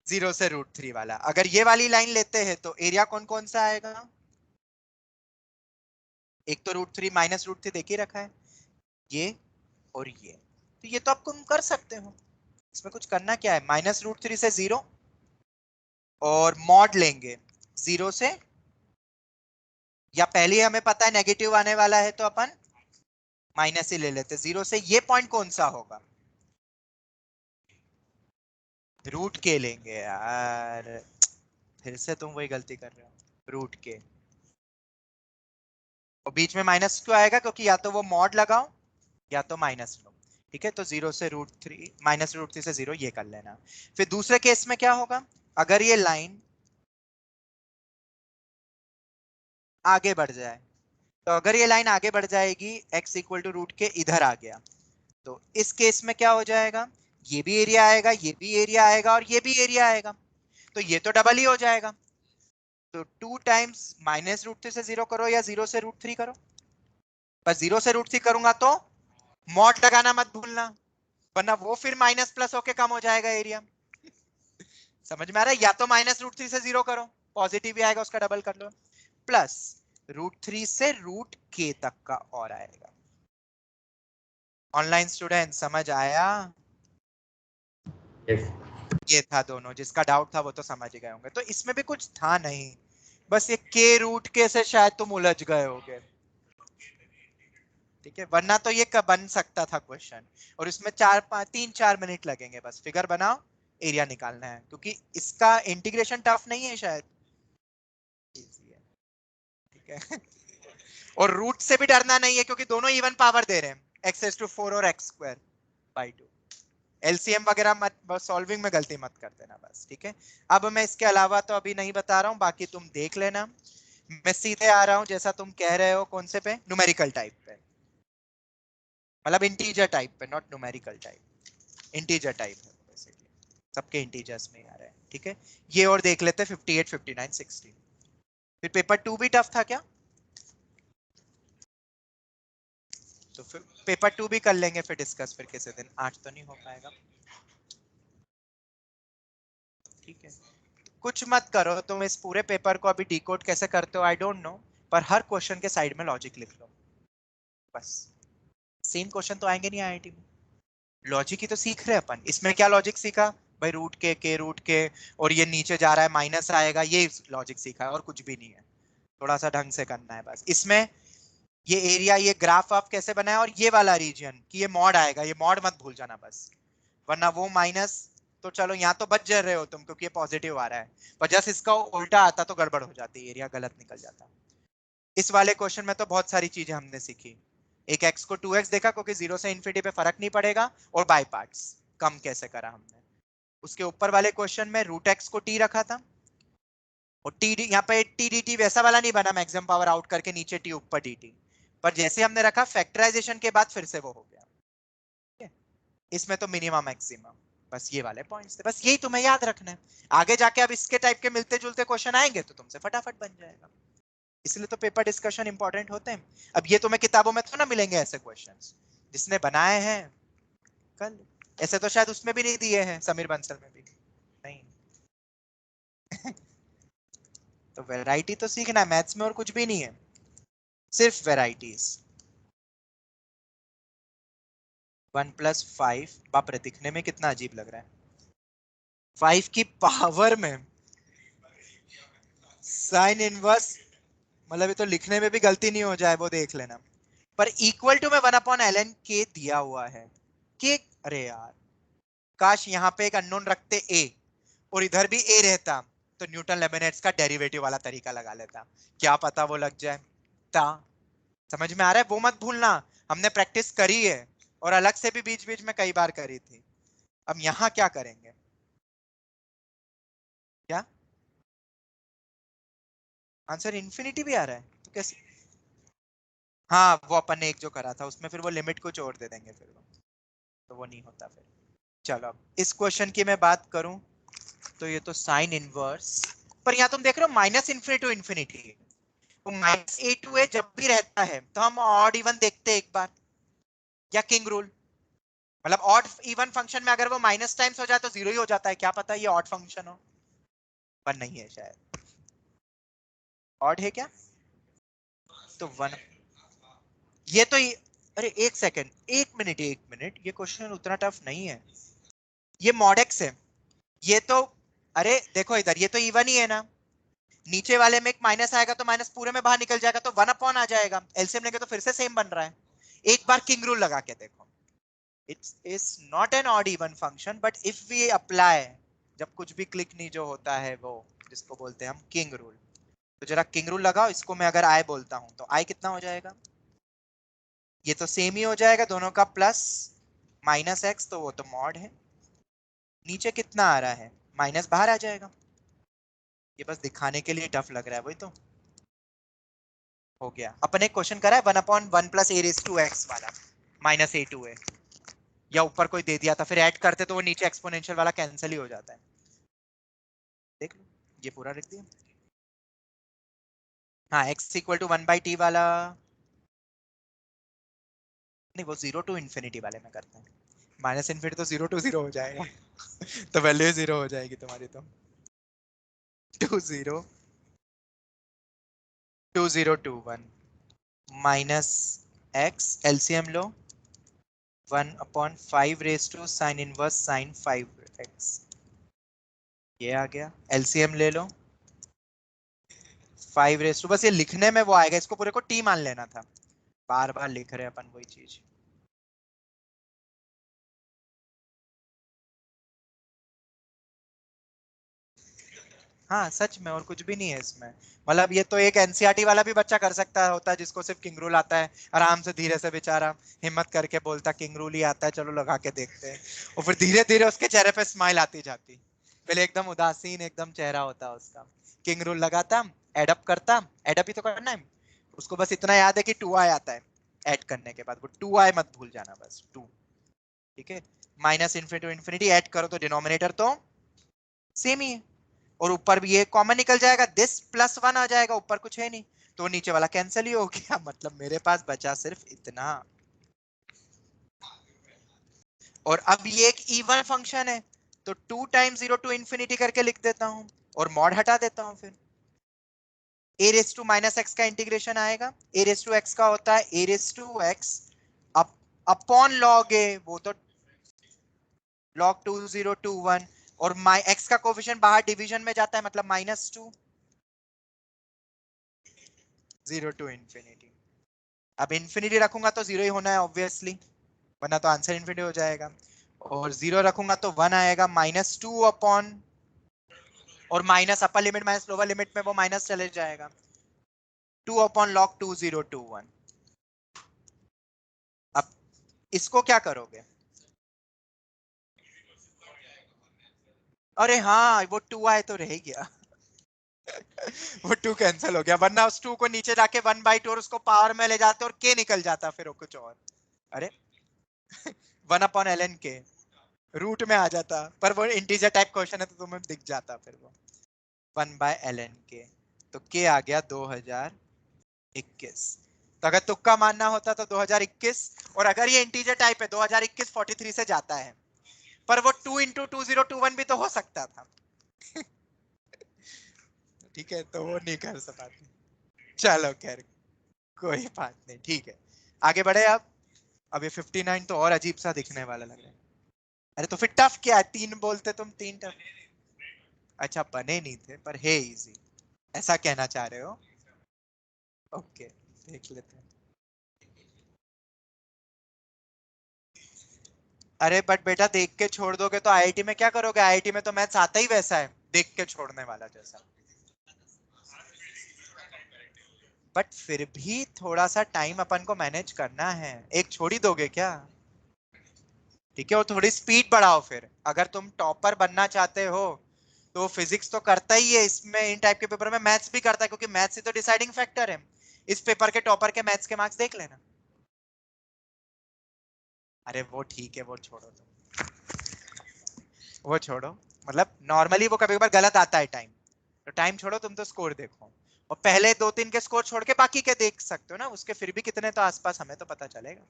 0 से √3 वाला, अगर ये वाली लाइन लेते हैं तो एरिया कौन कौन सा आएगा, एक तो √3 माइनस √3 देख ही रखा है, ये और ये, तो ये तो आप तुम कर सकते हो, इसमें कुछ करना क्या है, माइनस √3 से 0 और मॉड लेंगे 0 से, या पहले हमें पता है नेगेटिव आने वाला है तो अपन माइनस ही ले लेते, 0 से ये पॉइंट कौन सा होगा, रूट के लेंगे यार, फिर से तुम वही गलती कर रहे हो, रूट के, और बीच में माइनस क्यों आएगा, क्योंकि या तो वो मॉड लगाओ या तो माइनस लो, ठीक है। तो 0 से √3 माइनस √3 से 0 ये कर लेना। फिर दूसरे केस में क्या होगा, अगर ये लाइन आगे बढ़ जाए, तो अगर ये लाइन आगे बढ़ जाएगी x इक्वल टू रूट के इधर आ गया, तो इस केस में क्या हो जाएगा, ये भी एरिया आएगा, ये भी एरिया आएगा और ये भी एरिया आएगा, तो ये तो डबल ही हो जाएगा। तो 2 टाइम्स माइनस √3 से 0 करो या 0 से √3 करो, पर 0 से √3 करूंगा तो मॉड लगाना मत भूलना, वरना वो फिर माइनस प्लस होके कम हो जाएगा एरिया, समझ में आ रहा है, या तो माइनस √3 से 0 करो, पॉजिटिव भी आएगा उसका डबल कर लो, प्लस √3 से √k तक का और आएगा। ऑनलाइन स्टूडेंट समझ आया, यस। ये था दोनों, जिसका डाउट था वो तो समझ ही गए होंगे, तो इसमें भी कुछ था नहीं, बस ये k√k से शायद तुम उलझ गए होगे, ठीक है, वरना तो ये बन सकता था क्वेश्चन, और इसमें 3-4 मिनट लगेंगे, बस फिगर बनाओ, एरिया निकालना है, क्योंकि इसका इंटीग्रेशन टफ नहीं है शायद, इजी है, ठीक है। और रूट से भी डरना नहीं है, क्योंकि दोनों इवन पावर दे रहे हैं, x⁴ और x²/2, एलसीएम वगैरह मत, बस सॉल्विंग में गलती मत कर देना बस, ठीक है। अब मैं इसके अलावा तो अभी नहीं बता रहा हूं, बाकी तुम देख लेना, मैं सीधे आ रहा हूं जैसा तुम कह रहे हो, कौन से पे, न्यूमेरिकल टाइप पे, मतलब इंटीजर टाइप पे, not numerical type, integer type है बेसिकली, सबके इंटीजर्स में आ रहा है, ठीक है। ये और देख लेते हैं 58, 59, 60, फिर पेपर 2 भी टफ था क्या, तो फिर पेपर 2 भी कर लेंगे, फिर डिस्कस फिर किसी दिन, आज तो नहीं हो पाएगा, ठीक है। कुछ मत करो तुम, इस पूरे पेपर को अभी डिकोड कैसे करते हो आई डोंट नो, पर हर क्वेश्चन के साइड में लॉजिक लिख लो, बस, सेम क्वेश्चन तो आएंगे नहीं आईआईटी में, लॉजिक ही तो सीख रहे हैं अपन, इसमें क्या लॉजिक सीखा भाई, रूट के रूट के, और ये नीचे जा रहा है माइनस आएगा, ये लॉजिक सीखा है और कुछ भी नहीं है, थोड़ा सा ढंग से करना है बस। इसमें ये एरिया, ये ग्राफ आप कैसे बनाए, और ये वाला रीजन कि ये मॉड आएगा, ये मॉड मत भूल जाना बस, वरना वो माइनस, तो चलो यहाँ तो बच जा रहे हो तुम क्योंकि ये पॉजिटिव आ रहा है, पर जस्ट इसका उल्टा आता तो गड़बड़ हो जाती, एरिया गलत निकल जाता। इस वाले क्वेश्चन में तो बहुत सारी चीजें हमने सीखी, एक x को 2x देखा क्योंकि 0 से इन्फिनिटी पे फर्क नहीं पड़ेगा, और बाय पार्ट्स कम कैसे करा हमने, उसके ऊपर वाले क्वेश्चन में √x को t रखा था, और t यहाँ पे t dt वैसा वाला नहीं बना, मैक्सिमम पावर आउट करके नीचे t ऊपर dt, पर जैसे हमने रखा फैक्टराइजेशन के बाद फिर से वो हो गया, ठीक है? इसमें तो मिनिमम मैक्सिमम, बस ये वाले पॉइंट्स थे, बस यही तुम्हें याद रखना है, आगे जाके अब इसके टाइप के मिलते जुलते क्वेश्चन आएंगे तो तुमसे फटाफट बन जाएगा। इसलिए तो पेपर डिस्कशन इंपॉर्टेंट होते हैं। अब ये तुम्हें किताबों में तो ना मिलेंगे ऐसे क्वेश्चंस, जिसने बनाए हैं कल, ऐसे तो शायद उसमें भी नहीं दिए हैं, समीर बंसल में भी नहीं। तो वैरायटी तो सीखना है मैथ्स में, और कुछ भी नहीं है, सिर्फ वैरायटीज। 1+5, बाप रे दिखने में कितना अजीब लग रहा है, 5 की पावर में साइन इनवर्स, मतलब ये तो लिखने में भी गलती नहीं हो जाए वो देख लेना। पर इक्वल टू में 1/ln k दिया हुआ है के, अरे यार काश यहाँ पे एक अननोन रखते a, और इधर भी a रहता, तो न्यूटन लेबनिट्ज का डेरिवेटिव वाला तरीका लगा लेता, क्या पता वो लग जाए। ता समझ में आ रहा है, वो मत भूलना, हमने प्रैक्टिस करी है और अलग से भी बीच बीच में कई बार करी थी। अब यहाँ क्या करेंगे, क्या आंसर इन्फिनिटी भी आ रहा है तो कैसे? हाँ वो अपन ने एक जो करा था उसमें फिर वो लिमिट को छोड़ दे देंगे फिर वो, तो वो नहीं होता फिर। चलो अब इस क्वेश्चन की मैं बात करूं, तो ये तो साइन इनवर्स, पर यहाँ तुम देख रहे हो माइनस इन्फिनिटी टू इन्फिनिटी, तो -a to a जब भी रहता है तो हम ऑड इवन देखते हैं एक बार, या किंग रूल, मतलब ऑड इवन फंक्शन में अगर वो माइनस टाइम्स हो जाए तो जीरो ही हो जाता है, क्या पता ये ऑड फंक्शन हो, पर नहीं है शायद, ऑड है क्या, तो वन, ये तो अरे एक सेकंड, एक मिनट ये क्वेश्चन उतना टफ नहीं है, ये मॉड एक्स है, ये तो, अरे देखो इधर ये तो इवन ही है ना, नीचे वाले में एक माइनस आएगा तो माइनस पूरे में बाहर निकल जाएगा, तो 1 अपॉन आ जाएगा, एलसीएम लेंगे तो फिर से सेम बन रहा है। एक बार किंग रूल लगा के देखो, it's is not an odd even function, but if we apply, जब कुछ भी क्लिक नहीं जो होता है वो, जिसको बोलते हैं हम किंग रूल, तो जरा किंग रूल लगाओ, इसको मैं अगर आई बोलता हूं तो आई कितना हो जाएगा, ये तो सेम ही हो जाएगा दोनों का प्लस, -x तो वो तो मॉड है, नीचे कितना आ रहा है माइनस बाहर आ जाएगा, ये बस दिखाने के लिए टफ लग रहा है, वही तो हो गया। अपन एक क्वेश्चन करा है 1/1 + a⁻x वाला, -a to a, या ऊपर कोई दे दिया था फिर ऐड करते तो वो नीचे एक्सपोनेंशियल वाला कैंसिल ही हो जाता है, देख लो ये पूरा लिख दिया। हाँ x = 1/t वाला, नहीं वो 0 to ∞ वाले में करते हैं, -∞ तो 0 to 0 हो जाएगा। तो वैल्यू 0 हो जाएगी तुम्हारी तो, 20 2021 -x, एलसीएम लो, 1/5 sin−1 sin 5x, ये आ गया, एलसीएम ले लो, 5 बस ये लिखने में वो आएगा, इसको पूरे को टी मान लेना था, बार बार लिख रहे हैं अपन वही चीज। हाँ सच में, और कुछ भी नहीं है इसमें, मतलब ये तो एक एनसीईआरटी वाला भी बच्चा कर सकता होता है जिसको सिर्फ किंग रूल आता है, आराम से धीरे से बेचारा हिम्मत करके बोलता किंग रूल ही आता है, चलो लगा के देखते हैं, और फिर धीरे धीरे उसके चेहरे पे स्माइल आती जाती, पहले एकदम उदासीन एकदम चेहरा होता उसका, किंग रूल लगाता, एडअप करता, एडअप ही तो करना है उसको, बस इतना याद है कि 2i आता है ऐड करने के बाद, वो 2i मत भूल जाना, बस 2, ठीक है, -∞ to ∞ ऐड करो तो डिनोमिनेटर तो सेम ही है, और ऊपर भी ये कॉमन निकल जाएगा, दिस +1 आ जाएगा, ऊपर कुछ है नहीं, तो नीचे वाला कैंसिल ही हो गया, मतलब मेरे पास बचा सिर्फ इतना, और अब ये एक इवन फंक्शन है, तो 2 × 0 to ∞ करके लिख देता हूं, और मॉड हटा देता हूं, फिर a⁻x का इंटीग्रेशन आएगा, a⁻x का होता है a⁻x अपॉन log a, वो तो log 2021, और x का कोफिशिएंट बाहर डिवीजन में जाता है, मतलब -2, 0 to ∞, अब इन्फिनिटी रखूंगा तो 0 ही होना है ऑब्वियसली, वरना तो आंसर इन्फिनिटी हो जाएगा, और 0 रखूंगा तो 1 आएगा, -2 अपॉन, और minus upper limit minus lower limit में वो माइनस चले जाएगा, 2/log 2021। अब इसको क्या करोगे, अरे हाँ वो 2 आए तो रह गया। वो 2 कैंसिल हो गया, वरना उस 2 को नीचे जाके 1/2 और उसको पावर में ले जाते और k निकल जाता, फिर वो कुछ और, अरे 1/ln k रूट में आ जाता, पर वो इंटीजर टाइप क्वेश्चन है तो तुम्हें दिख जाता फिर वो 1/ln k, तो k आ गया 2000, 21। तो अगर तुक्का मानना होता तो 2021, और अगर ये इंटीजर टाइप है 2021 43 से जाता है, पर वो 2 into 2021 भी तो हो सकता था। ठीक है, तो वो नहीं कर पाते। चलो खैर, कोई बात नहीं, ठीक है, आगे बढ़े। अब ये 59 तो और अजीब सा दिखने वाला लग रहा है। अरे तो फिर टफ क्या है, 3 बोलते तुम, 3 टफ। अच्छा बने नहीं थे पर है इजी, ऐसा कहना चाह रहे हो? ओके, देख लेते हैं। अरे बट बेटा देख के छोड़ दोगे तो आईआईटी में क्या करोगे? आईआईटी में तो मैथ्स आता ही वैसा है, देख के छोड़ने वाला जैसा। बट फिर भी थोड़ा सा टाइम अपन को मैनेज करना है, एक छोड़ ही दोगे क्या? ठीक है, वो थोड़ी स्पीड बढ़ाओ फिर। अगर तुम टॉपर बनना चाहते हो तो फिजिक्स तो करता ही है, इसमें इन टाइप के पेपर में मैथ्स भी करता है, क्योंकि मैथ्स ही तो डिसाइडिंग फैक्टर है। इस पेपर के टॉपर के मैथ्स के मार्क्स देख लेना। अरे वो ठीक है, वो छोड़ो तुम, वो छोड़ो। मतलब नॉर्मली वो कभी कभार गलत आता है टाइम, तो टाइम छोड़ो, तुम तो स्कोर देखो। और पहले 2-3 के स्कोर छोड़ के बाकी के देख सकते हो ना, उसके फिर भी कितने तो आसपास हमें तो पता चलेगा।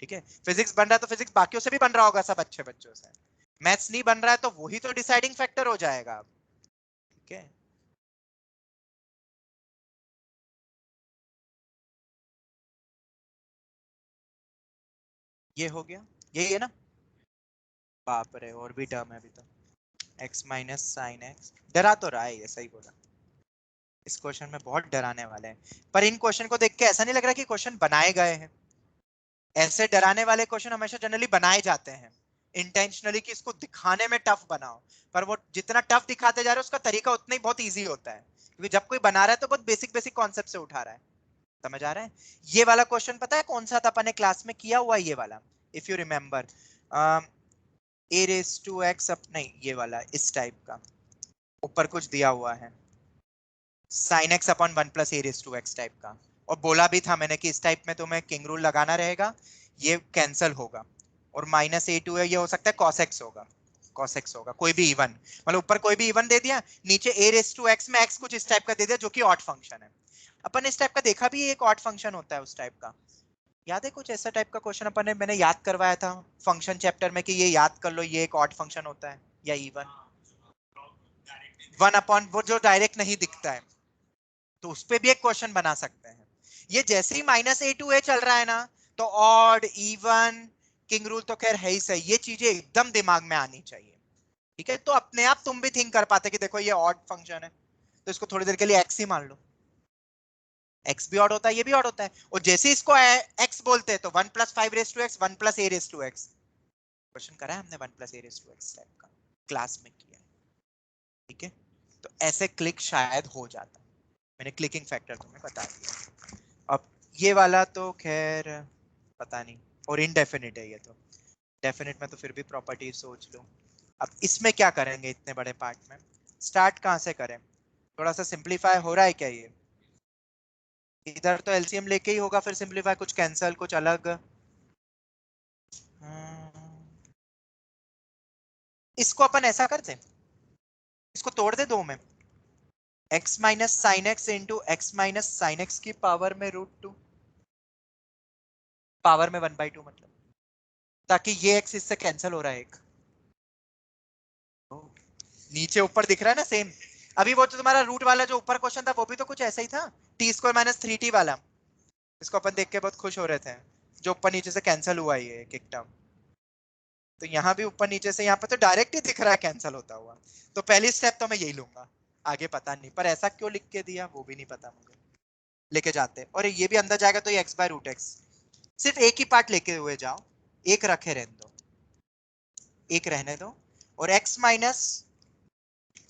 ठीक है, फिजिक्स बन रहा है तो फिजिक्स बाकियों से भी बन रहा होगा, सब अच्छे बच्चों से। मैथ्स नहीं बन रहा है तो वही तो डिसाइडिंग फैक्टर हो जाएगा। ठीक है, ये हो गया, यही है ना? बाप रे, और भी टर्म है अभी तो। x माइनस साइन एक्स, डरा तो रहा है ये, सही बोला। इस क्वेश्चन में बहुत डराने वाले हैं, पर इन क्वेश्चन को देख के ऐसा नहीं लग रहा कि क्वेश्चन बनाए गए हैं। ऐसे डराने वाले क्वेश्चन हमेशा जनरली बनाए जाते हैं इंटेंशनली, कि इसको दिखाने में टफ बनाओ। पर वो जितना टफ दिखाते जा रहे हैं उसका तरीका उतना ही बहुत इजी होता है, क्योंकि जब कोई बना रहा है तो बहुत बेसिक बेसिक कॉन्सेप्ट से उठा रहा है। समझ आ रहा है? ये वाला क्वेश्चन पता है कौन सा था, अपन ने क्लास में किया हुआ ये वाला, if you remember. A raise to x up, नहीं ये वाला इस टाइप का, ऊपर कुछ दिया हुआ है, sine x upon 1 + a raise to x type का। और बोला भी था मैंने कि इस टाइप में तुम्हें किंग रूल लगाना रहेगा, ये कैंसिल होगा। और -a2 है, ये हो सकता है cos x होगा, cos x होगा कोई भी इवन, मतलब ऊपर कोई भी इवन दे दिया, नीचे a रेस टू x में x कुछ इस टाइप का दे दिया जो कि ऑड फंक्शन है। अपन इस टाइप का देखा भी, एक ऑड फंक्शन होता है उस टाइप का। याद है कुछ ऐसा टाइप का क्वेश्चन अपन ने, मैंने याद करवाया था फंक्शन चैप्टर में, कि ये याद कर लो ये एक ऑड फंक्शन होता है, या इवन 1 वो जो डायरेक्ट नहीं दिखता है, तो उस पे भी एक क्वेश्चन बना सकते हैं। ये जैसे ही -a to a चल रहा है ना, तो ऑड इवन किंग रूल तो खैर है ही सही, ये चीजें एकदम दिमाग में आनी चाहिए। ठीक है, तो अपने आप तुम भी थिंक कर पाते कि देखो ये ऑड फंक्शन है, तो इसको थोड़ी देर के लिए x ही मान लो। x भी ऑड होता है, ये भी ऑड होता है, और जैसे इसको x बोलते हैं तो 1 + 5 raise to x, 1 + a raise to x। Question करा है हमने 1 + a raise to x type का, क्लास में किया है। ठीक है, तो ऐसे क्लिक शायद हो जाता, मैंने क्लिकिंग फैक्टर तुम्हें बता दिया। अब ये वाला तो खैर पता नहीं, और इनडेफिनिट है ये तो। डेफिनेट में तो फिर भी प्रॉपर्टी सोच लो। अब इसमें क्या करेंगे इतने बड़े पार्ट में, स्टार्ट कहाँ से करें? थोड़ा सा सिंपलीफाई हो रहा है क्या ये? इधर तो एलसीएम लेके ही होगा, फिर सिंपलीफाई कुछ कैंसल कुछ अलग। इसको अपन ऐसा करते हैं, इसको तोड़ दे दो में, x minus sine x into x minus sine x की पावर में √2, पावर में 1/2 मतलब, ताकि ये x इससे कैंसिल हो रहा है एक। नीचे ऊपर दिख रहा है ना सेम। अभी वो तो तुम्हारा रूट वाला जो ऊपर क्वेश्चन था वो भी तो कुछ ऐसा ही था, t² - 3t वाला। इसको अपन देख के बहुत खुश हो रहे थे, जो ऊपर नीचे से कैंसिल हुआ ये एक टर्म। तो यहाँ भी ऊपर नीचे से यहाँ पे तो डायरेक्ट ही दिख रहा है कैंसिल होता हुआ। तो पहली स्टेप तो मैं यही लूंगा, आगे पता नहीं, पर ऐसा क्यों लिख के दिया वो भी नहीं पता मुझे। लेके जाते, और ये भी अंदर जाएगा तो ये x/√x, सिर्फ एक ही पार्ट लेके हुए जाओ, एक रखे रहने दो, एक रहने दो। और x minus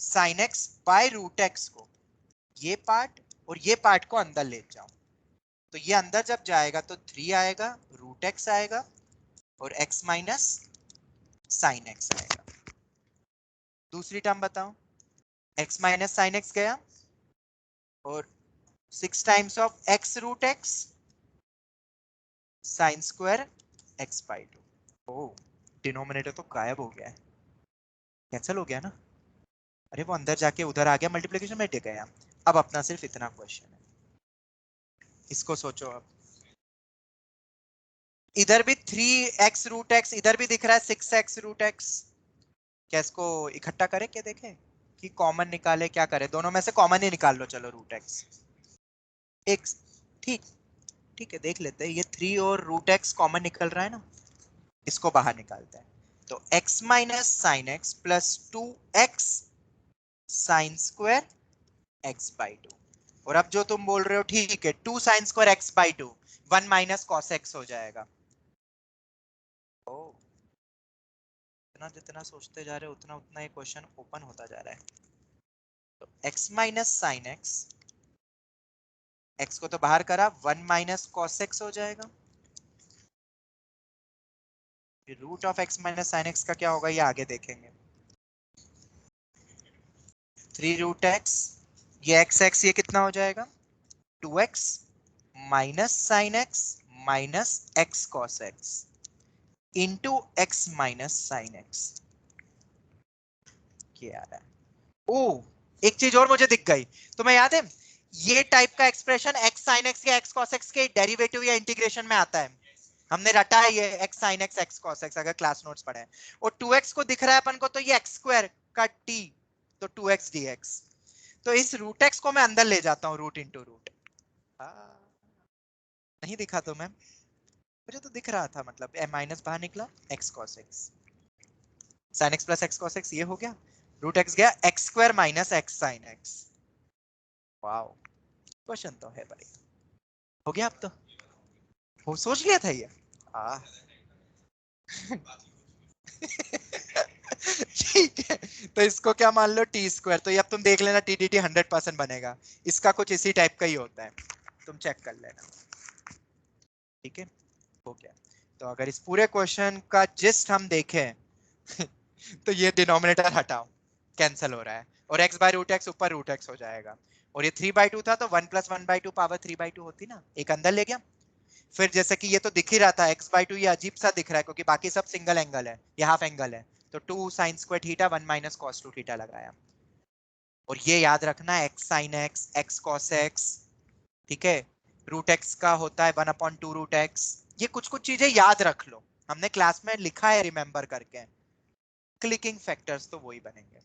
sine x by root x को, ये पार्ट और ये पार्ट को अंदर ले जाओ, तो ये अंदर जब जाएगा तो 3 आएगा, √x आएगा, और x माइनस साइन एक्स आएगा। दूसरी टर्म बताओ, x माइनस साइन एक्स गया, और 6 times of x√x sine square x/2। ओ, डिनोमिनेटर तो गायब हो गया है, कैंसिल हो गया ना। अरे वो अंदर जाके उधर आ गया, मल्टीप्लिकेशन में टिक गया। अब अपना सिर्फ इतना क्वेश्चन है, इसको सोचो अब, इधर भी 3x रूट एक्स, इधर भी दिख रहा है 6x रूट एक्स। क्या इसको इकट्ठा करें, क्या देखें कि कॉमन निकाले, क्या करें, दोनों में से कॉमन ही निकाल लो चलो, रूट एक्स एक्स। ठीक, ठीक है, देख लेते हैं, ये 3 और रूट एक्स कॉमन निकल रहा है ना, इसको बाहर निकालते हैं। तो x minus sine x plus 2x sine square x by 2। और अब जो तुम बोल रहे हो ठीक है, 2 sine square x by 2 1 minus cos x हो जाएगा। ओ, इतना जितना सोचते जा रहे हो उतना उतना ये क्वेश्चन ओपन होता जा रहा है। तो x minus sine x, x को तो बाहर करा, 1 माइनस कॉस x हो जाएगा। Root of x minus sine x का क्या होगा ये आगे देखेंगे। 3 रूट एक्स, ये x ये कितना हो जाएगा, 2x minus sine x minus x cos x into x minus sine x. क्या आ रहा है, ओ एक चीज और मुझे दिख गई, तुम्हें याद है ये टाइप का एक्सप्रेशन एक्स साइन एक्स या एक्स कॉस एक्स के डेरिवेटिव या इंटीग्रेशन में आता है, हमने रटा है ये x sine x x cos x, अगर क्लास नोट्स पढ़े हैं। और 2x को दिख रहा है अपन को, तो ये एक्स स्क्वायर का t, तो 2x dx। तो इस रूट एक्स को मैं अंदर ले जाता हूं, रूट इंटू रूट। नहीं दिखा तो मैम, मुझे तो दिख रहा था, मतलब माइनस बाहर निकला, x cos x sine x plus x cos x, ये हो गया, रूट एक्स गया, x square minus x sine x. Wow, question तो है भाई, हो गया अब तो, वो सोच लिया था ये। आ ठीक है, तो इसको क्या मान लो टी स्क्वायर, तो ये अब तुम देख लेना टी डी टी 100% बनेगा, इसका कुछ इसी टाइप का ही होता है, तुम चेक कर लेना। ठीक है, हो गया। तो अगर इस पूरे क्वेश्चन का जिस्ट हम देखें तो ये डिनोमिनेटर हटाओ, कैंसिल हो रहा है, और x बाय रूट एक्स ऊपर रूट एक्स हो जाएगा, और ये 3/2 था तो 1 + 1/2 पावर 3/2 होती ना, एक अंदर ले गया। फिर जैसे कि ये तो दिख ही रहा था x/2, ये अजीब सा दिख रहा है क्योंकि बाकी सब सिंगल एंगल है, ये हाफ एंगल है, तो 2 sin square theta 1 minus cos 2 theta लगाया। और ये याद रखना x sin x x cos x, ठीक है, रूट एक्स का होता है 1/2 रूट एक्स, ये कुछ कुछ चीजें याद रख लो, हमने क्लास में लिखा है रिमेंबर करके, क्लिकिंग फैक्टर्स तो वही बनेंगे।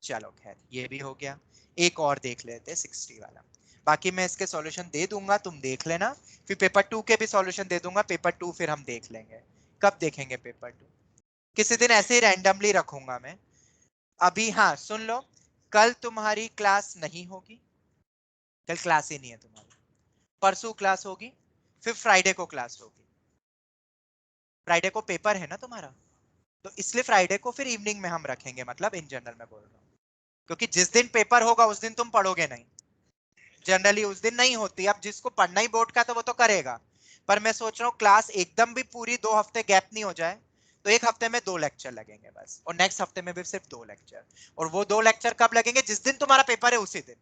चलो खैर ये भी हो गया, एक और देख लेते हैं 60 वाला, बाकी मैं इसके सॉल्यूशन दे दूंगा, तुम देख लेना, फिर पेपर 2 के भी सॉल्यूशन दे दूंगा, पेपर 2 फिर हम देख लेंगे। कब देखेंगे पेपर 2, किसी दिन ऐसे ही रैंडमली रखूंगा मैं। अभी हाँ सुन लो, कल तुम्हारी क्लास नहीं होगी, कल क्लास ही नहीं है तुम्हारी, परसों क्लास होगी, फिर फ्राइडे को क्लास होगी। फ्राइडे को पेपर है ना तुम्हारा, तो इसलिए फ्राइडे को फिर इवनिंग में हम रखेंगे, मतलब इन जनरल में बोल रहा हूँ, क्योंकि जिस दिन पेपर होगा उस दिन तुम पढ़ोगे नहीं, जनरली उस दिन नहीं होती। अब जिसको पढ़ना ही बोर्ड का तो वो तो करेगा, पर मैं सोच रहा हूँ क्लास एकदम भी पूरी 2 हफ्ते गैप नहीं हो जाए, तो एक हफ्ते में 2 लेक्चर लगेंगे बस, और नेक्स्ट हफ्ते में भी सिर्फ 2 लेक्चर, और वो 2 लेक्चर कब लगेंगे, जिस दिन तुम्हारा पेपर है उसी दिन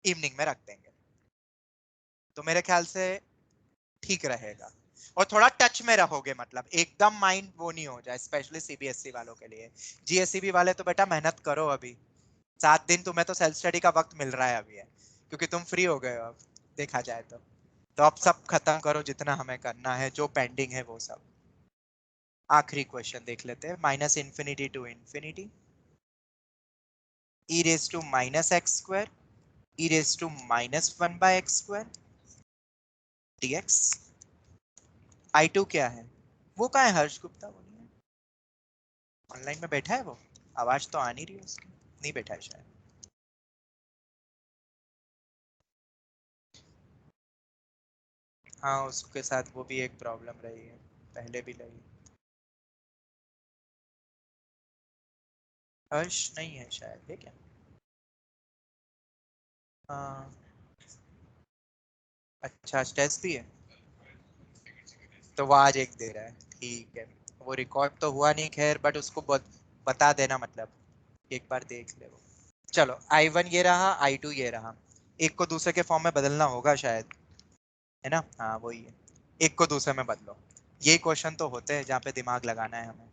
इवनिंग में रख देंगे, तो मेरे ख्याल से ठीक रहेगा। और थोड़ा टच में रहोगे, मतलब एकदम माइंड वो नहीं हो जाए, स्पेशली सीबीएसई वालों के लिए। जीएसईबी वाले तो बेटा मेहनत करो, अभी 7 दिन तुम्हें तो सेल्फ स्टडी का वक्त मिल रहा है अभी है, क्योंकि तुम फ्री हो गए हो अब, देखा जाए तो अब सब खत्म करो जितना हमें करना है, जो पेंडिंग है वो सब। आखिरी क्वेश्चन देख लेते हैं, minus infinity to infinity e raise to minus x square e raise to minus 1/x² dx। I2 क्या है, वो कहाँ है हर्ष गुप्ता, वो नहीं है ऑनलाइन में, बैठा है वो, आवाज तो आ नहीं रही है उसकी, नहीं बैठा है शायद। हाँ उसके साथ वो भी एक प्रॉब्लम रही है, पहले भी रही। हर्ष नहीं है शायद, है क्या, हाँ अच्छा टेस्ट भी है, तो वो आज एक दे रहा है, ठीक है, वो रिकॉर्ड तो हुआ नहीं खैर, बट उसको बता देना, मतलब एक बार देख ले वो। चलो I1 ये रहा, I2 ये रहा, एक को दूसरे के फॉर्म में बदलना होगा शायद, है ना, हाँ वही है, एक को दूसरे में बदलो, ये क्वेश्चन तो होते हैं जहाँ पे दिमाग लगाना है हमें,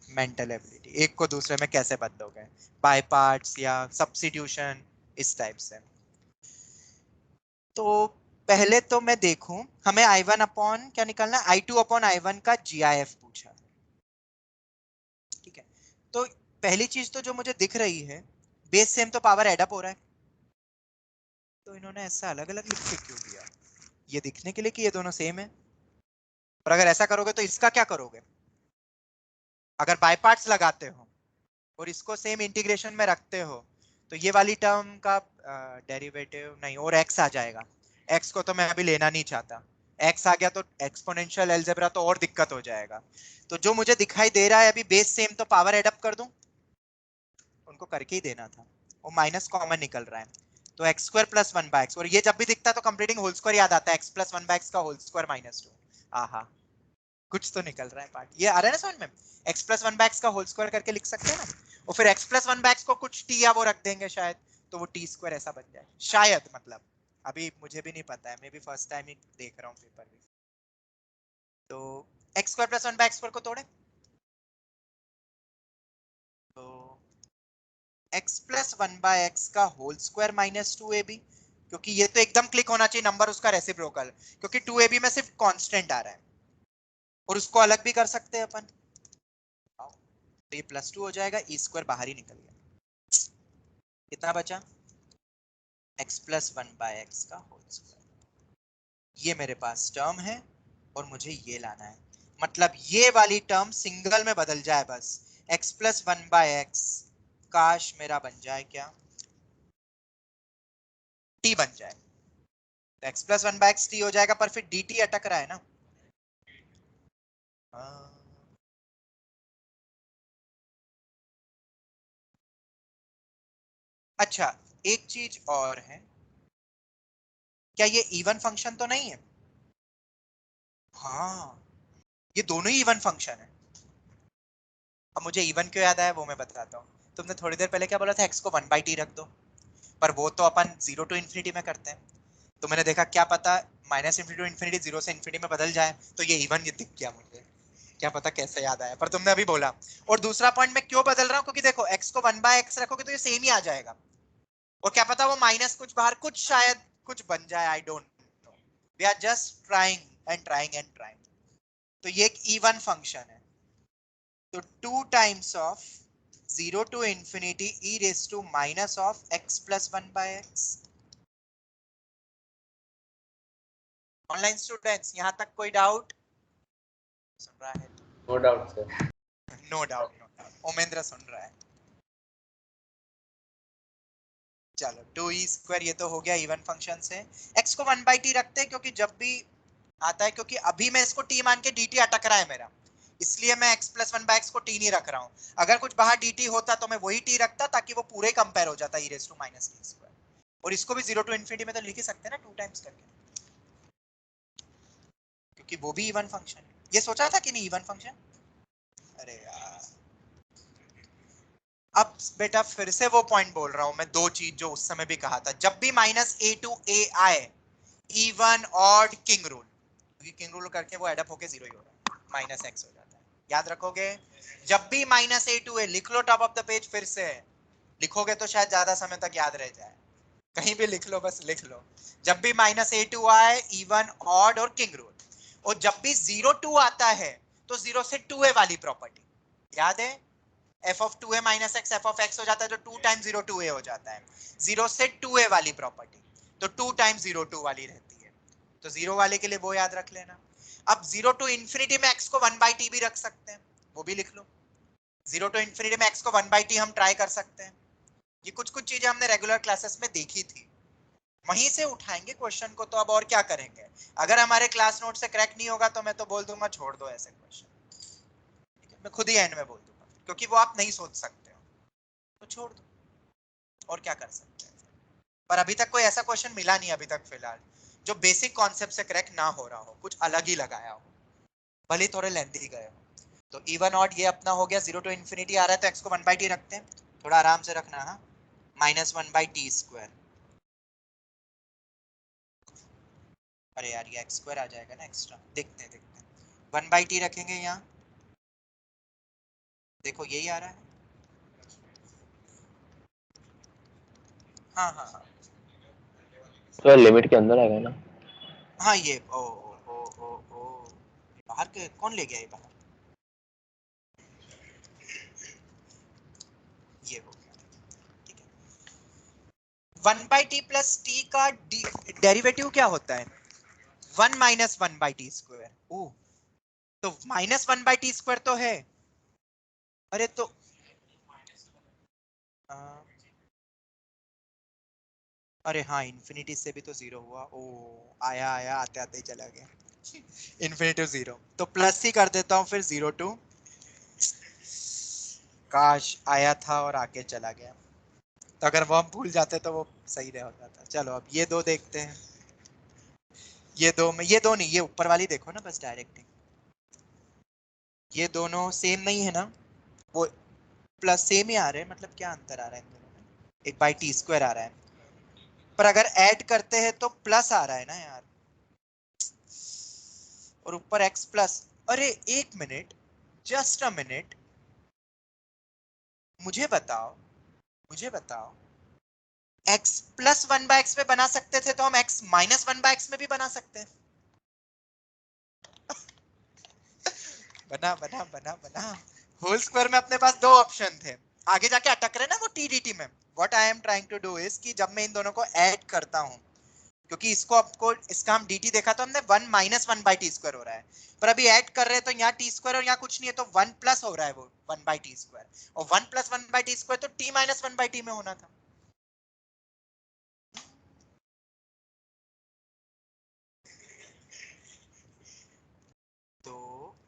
मेंटल एबिलिटी, एक को दूसरे में कैसे बदलोगे, बाय पार्ट्स या सब्स्टिट्यूशन, इस टाइप से। तो पहले तो मैं देखूं, हमें I1 अपॉन क्या निकालना है, I2 अपॉन I1 का GIF पूछा, ठीक है। तो पहली चीज तो जो मुझे दिख रही है, बेस सेम तो पावर एड अप हो रहा है, तो इन्होंने ऐसा अलग अलग लिख के क्यों दिया? ये दिखने के लिए कि ये दोनों सेम है। और अगर ऐसा करोगे तो इसका क्या करोगे? अगर बाय पार्ट्स लगाते हो और इसको सेम इंटीग्रेशन में रखते हो, तो ये वाली टर्म का डेरिवेटिव नहीं, और x आ जाएगा। x को तो मैं अभी लेना नहीं चाहता, x आ गया तो एक्सपोनेंशियल अलजेब्रा तो और दिक्कत हो जाएगा। तो जो मुझे दिखाई दे रहा है अभी बेस सेम, तो पावर एड अप कर दूं, उनको करके ही देना था, वो माइनस कॉमन निकल रहा है, तो x square plus one by x, और ये जब भी दिखता है तो कंप्लीटिंग होल स्क्वायर याद आता है, x plus one by x का होल स्क्वायर माइनस टू। आहा, कुछ तो निकल रहा है पार्ट, ये आ रहा है ना समझ में? X plus one by x का होल स्क्वायर करके लिख सकते हैं ना, और फिर x plus one by x को कुछ टी या वो रख देंगे शायद, तो वो टी स्क्वायर ऐसा बन जाए शायद, मतलब अभी मुझे भी नहीं पता है, मैं भी फर्स्ट टाइम ही देख रहा हूँ पेपर भी। तो x square plus one by x square को तोड़े, तो x plus one by x का whole square minus two A B, क्योंकि ये तो एकदम क्लिक होना चाहिए नंबर उसका रेसिप्रोकल, क्योंकि टू ए बी में सिर्फ कांस्टेंट आ रहा है, और उसको अलग भी कर सकते हैं अपन। तो ये प्लस टू हो जाएगा, ई स्क्वायर बाहर ही निकल गया, कितना बचा, x plus one by x का होल स्क्वायर। ये मेरे पास टर्म है और मुझे ये लाना है, मतलब ये वाली टर्म सिंगल में बदल जाए बस, x plus one by x काश मेरा बन जाए क्या, t बन जाए, तो x plus one by x T हो जाएगा, पर फिर dt अटक रहा है ना। अच्छा, एक चीज और है, क्या ये इवन फंक्शन तो नहीं है? हाँ, ये दोनों ही इवन फंक्शन है। अब मुझे इवन क्यों याद आया वो मैं बताता हूँ। तुमने थोड़ी देर पहले क्या बोला था, x को वन बाई टी रख दो, पर वो तो अपन जीरो टू इन्फिनिटी में करते हैं, तो मैंने देखा क्या पता minus infinity to infinity, zero से इन्फिनिटी में बदल जाए, तो ये इवन ये दिख गया मुझे, क्या पता कैसे याद आया, पर तुमने अभी बोला। और दूसरा पॉइंट मैं क्यों बदल रहा हूँ, क्योंकि देखो x को वन बाय एक्स रखोगे तो ये सेम ही आ जाएगा, और क्या पता वो माइनस कुछ बाहर कुछ शायद कुछ बन जाए, I don't know, we are just trying and trying and trying. तो ये एक इवन फंक्शन है, तो two times of zero to infinity e raise to minus of x plus one by x. Online students यहां तक कोई doubt सुन रहा है? No doubt sir. No doubt, no doubt, Omendra सुन रहा है। चलो टू ई स्क्वायर ये तो हो गया इवन फंक्शन से, एक्स को वन बाई टी रखते हैं क्योंकि जब भी आता है, क्योंकि अभी मैं इसको टी मान के डी टी अटक रहा है मेरा, इसलिए मैं x plus one by x को टी नहीं रख रहा हूँ। अगर कुछ बाहर dt होता तो मैं वही t रखता, ताकि वो पूरे कंपेयर हो जाता e raise to minus t square, और इसको भी जीरो टू इन्फिनिटी में तो लिख ही सकते हैं ना टू टाइम्स करके, क्योंकि वो भी इवन फंक्शन है। ये सोचा था कि नहीं इवन फंक्शन? अरे यार, अब बेटा फिर से वो पॉइंट बोल रहा हूं मैं, दो चीज जो उस समय भी कहा था, जब भी माइनस ए टू ए आए, इवन ऑड किंग रूल, क्योंकि किंग रूल करके वो एड अप होके जीरो ही हो रहा है, माइनस एक्स हो जाता है, याद रखोगे? जब भी माइनस ए टू ए लिख लो टॉप ऑफ द पेज, फिर से लिखोगे तो शायद ज्यादा समय तक याद रह जाए, कहीं भी लिख लो, बस लिख लो। जब भी माइनस ए टू आए, इवन ऑड और किंग रूल, और जब भी जीरो टू आता है तो जीरो से टू ए वाली प्रॉपर्टी याद है, f of two a minus x f of x हो जाता है, तो two time zero to a हो जाता है, जीरो से टू ए वाली प्रॉपर्टी तो टू टाइम जीरो टू वाली रहती है, तो जीरो वाले के लिए वो याद रख लेना। अब जीरो टू इंफिनिटी में एक्स को वन बाई टी भी रख सकते हैं, वो भी लिख लो, जीरो टू इंफिनिटी में एक्स को वन बाई टी हम ट्राई कर सकते हैं। ये कुछ कुछ चीजें हमने रेगुलर क्लासेस में देखी थी, वहीं से उठाएंगे क्वेश्चन को, तो अब और क्या करेंगे? अगर हमारे क्लास नोट से क्रैक नहीं होगा तो मैं तो बोल दूंगा छोड़ दो ऐसे क्वेश्चन, मैं खुद ही एंड में बोल दूंगा, क्योंकि वो आप नहीं सोच सकते हो तो छोड़ दो, और क्या कर सकते हैं। पर अभी तक कोई ऐसा क्वेश्चन मिला नहीं अभी तक फिलहाल, जो बेसिक कॉन्सेप्ट से क्रैक ना हो रहा हो, कुछ अलग ही लगाया हो, भले ही थोड़े लेंथी गए हो। तो इवन ऑड ये अपना हो गया, जीरो टू इन्फिनिटी आ रहा है तो एक्स को वन बाई टी रखते हैं, थोड़ा आराम से रखना, हाँ, minus one by t square, अरे यार ये एक्स स्क्वायर आ जाएगा ना एक्स्ट्रा, देखते हैं देखते हैं, वन बाई टी रखेंगे यहाँ, देखो यही आ रहा है, हाँ हाँ हाँ, तो लिमिट के अंदर आएगा ना। हाँ ये ओ ओ ओ ओ बाहर के कौन ले गया ये बाहर? ये हो गया, ठीक है। 1/t प्लस टी का डेरिवेटिव क्या होता है? 1 - 1/t²। ओ, तो -1/t² तो है। अरे तो आ, अरे हाँ, इन्फिनिटी से भी तो जीरो हुआ। ओ, आया आया आते आते ही चला गया। इन्फिनिटी जीरो तो प्लस ही कर देता हूँ फिर 0 to, काश आया था और आके चला गया, तो अगर वो हम भूल जाते तो वो सही रह जाता। चलो अब ये दो देखते हैं। ये दो में, ये दो नहीं, ये ऊपर वाली देखो ना बस डायरेक्ट। ये दोनों सेम नहीं है ना? वो प्लस सेम ही आ रहे हैं, मतलब क्या अंतर आ रहा है इन दोनों में? 1/t² आ रहा है, पर अगर ऐड करते हैं तो प्लस आ रहा है ना यार, और ऊपर x प्लस। अरे एक मिनट, जस्ट अ मिनट, मुझे बताओ, मुझे बताओ, x +1/x में बना सकते थे तो हम x -1/x में भी बना सकते हैं। बना बना बना बना। होल स्क्वायर में अपने पास दो ऑप्शन थे, आगे जाके अटक रहे ना वो टी डी टी में। What I am trying to do is कि जब मैं इन दोनों को ऐड करता हूं, क्योंकि इसको आपको इसका हम dt देखा तो हमने 1 - 1/t² हो रहा है, पर अभी ऐड कर रहे हैं तो यहाँ t² और यहाँ कुछ नहीं है, तो 1 प्लस हो रहा है वो 1/t², और 1 + 1/t² तो t - 1/t में होना था। तो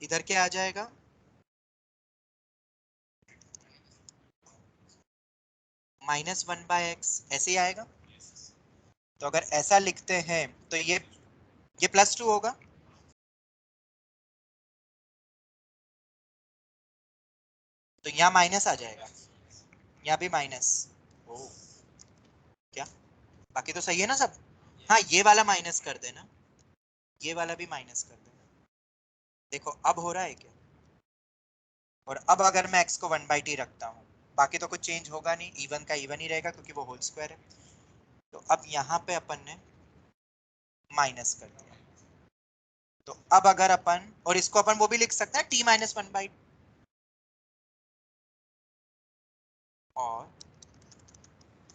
इधर क्या आ जाएगा? -1/x ऐसे ही आएगा। तो अगर ऐसा लिखते हैं तो ये +2 होगा। तो यहाँ माइनस आ जाएगा, यहाँ भी माइनस। ओ, क्या? बाकी तो सही है ना सब? हाँ, ये वाला माइनस कर देना, ये वाला भी माइनस कर देना। देखो अब हो रहा है क्या? और अब अगर मैं x को 1/t रखता हूँ, बाकी तो कुछ चेंज होगा नहीं, इवन का इवन ही रहेगा क्योंकि वो होल स्क्वायर है। तो अब यहाँ पे अपन ने माइनस कर दिया। तो अब अगर अपन, और इसको अपन वो भी लिख सकते हैं t - 1/, और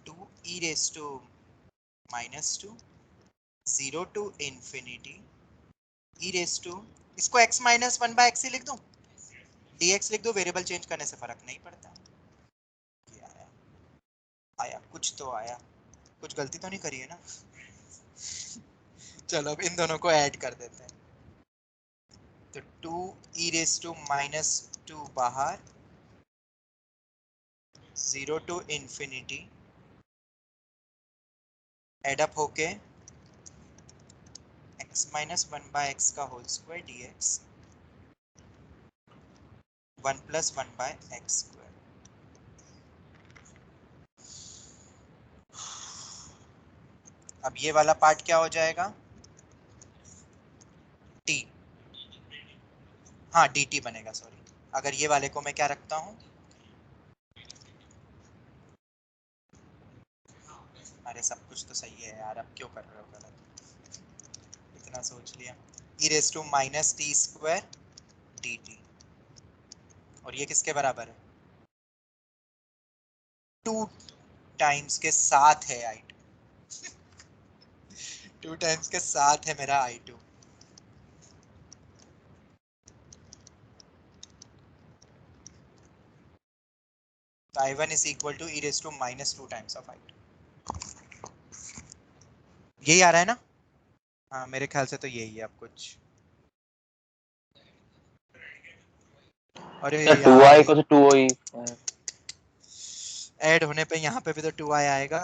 2e⁻², 0 to infinity e⁻, इसको x -1/x ही लिख दूं, dx लिख दो, वेरिएबल चेंज करने से फर्क नहीं पड़ता। ये आया, आया कुछ तो आया, कुछ गलती तो नहीं करी है ना? चलो अब इन दोनों को ऐड कर देते हैं। तो 2e⁻² बाहर, 0 to infinity, एड अप होके x -1/x का होल स्क्वायर dx, 1 + 1/x²। अब ये वाला पार्ट क्या हो जाएगा? t, हाँ dt बनेगा, सॉरी। अगर ये वाले को मैं क्या रखता हूँ? अरे सब कुछ तो सही है यार, अब क्यों कर रहे हो गलत? इतना सोच लिया। e⁻² dt, और ये किसके बराबर है? 2 टाइम्स के साथ है i2, 2 टाइम्स के साथ है मेरा i2। तो i1 is equal to e⁻² times of i2। यही आ रहा है ना? हाँ मेरे ख्याल से तो यही है। अब कुछ, अरे या यार 2i को तो 2i। ऐड होने पे यहाँ पे भी तो 2i आएगा।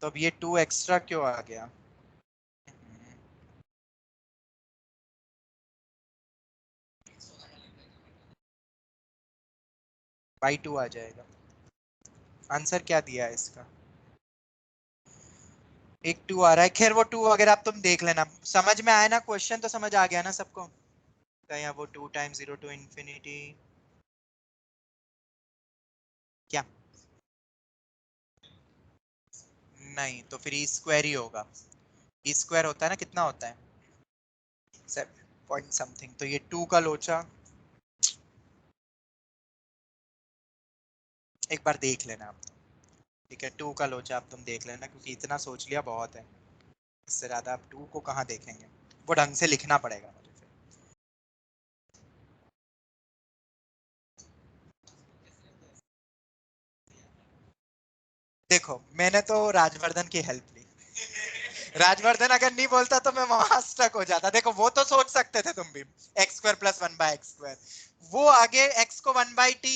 तो अब ये 2 एक्स्ट्रा क्यों आ गया? बाई 2 आ जाएगा। आंसर क्या दिया है इसका? एक 2 आ रहा है। खैर वो 2 अगर आप तुम देख लेना, समझ में आया ना क्वेश्चन, तो समझ आ गया ना सबको? तो यहाँ वो 2 टाइम्स 0 to infinity, क्या नहीं तो फिर ई स्क्वायर ही होगा। ई स्क्वायर होता है ना, कितना होता है 7 पॉइंट समथिंग, तो ये 2 का लोचा एक बार देख लेना आप, ठीक है 2 का लोचा आप तुम देख लेना, क्योंकि इतना सोच लिया बहुत है, इससे ज्यादा आप 2 को कहाँ देखेंगे, वो ढंग से लिखना पड़ेगा मुझे फिर। देखो मैंने तो राजवर्धन की हेल्प ली, राजवर्धन अगर नहीं बोलता तो मैं वहां स्टक हो जाता। देखो वो तो सोच सकते थे तुम भी, एक्स स्क्वायर प्लस 1/x², वो आगे x को 1/t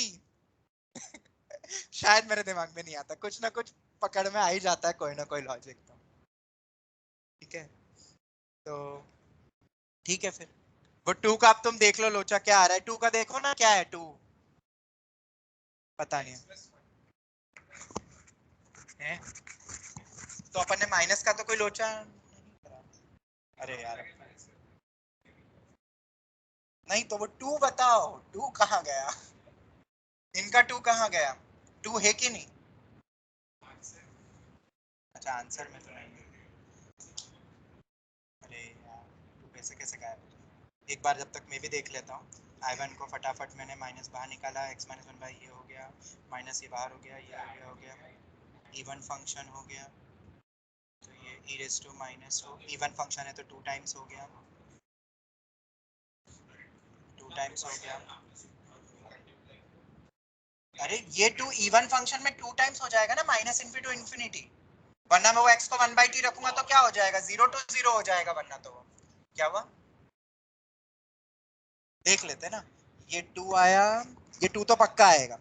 शायद मेरे दिमाग में नहीं आता, कुछ ना कुछ पकड़ में आ ही जाता है, कोई ना कोई लॉजिक तो, ठीक है। तो ठीक है फिर वो 2 का आप तुम देख लो लोचा क्या आ रहा है, 2 का देखो ना क्या है 2, पता नहीं है? तो अपन ने माइनस का तो कोई लोचा नहीं करा। अरे यार नहीं तो वो 2 बताओ, 2 कहाँ गया, इनका 2 कहाँ गया, 2 है कि नहीं? अच्छा आंसर में तो नहीं है। अरे यार 2 कैसे कैसे गायब हो गया? एक बार जब तक मैं भी देख लेता हूँ। I1 को फटाफट मैंने माइनस बाहर निकाला, x माइनस 1 बाई ये हो गया, माइनस ये बाहर हो गया, ये हो गया इवन फंक्शन हो गया, तो ये e रेज़ टू माइनस हो, इवन फंक्शन है तो 2 टाइम्स हो गया, 2 टाइम्स हो गया। अरे ये 2 इवन फंक्शन में 2 टाइम्स हो जाएगा ना, माइनस इनफी टू इन्फिनिटी, वरना मैं वो x को 1/t रखूंगा तो क्या हो जाएगा, 0 to 0 हो जाएगा, वरना तो वो क्या हुआ देख लेते ना। ये 2 आया, ये 2 तो पक्का आएगा।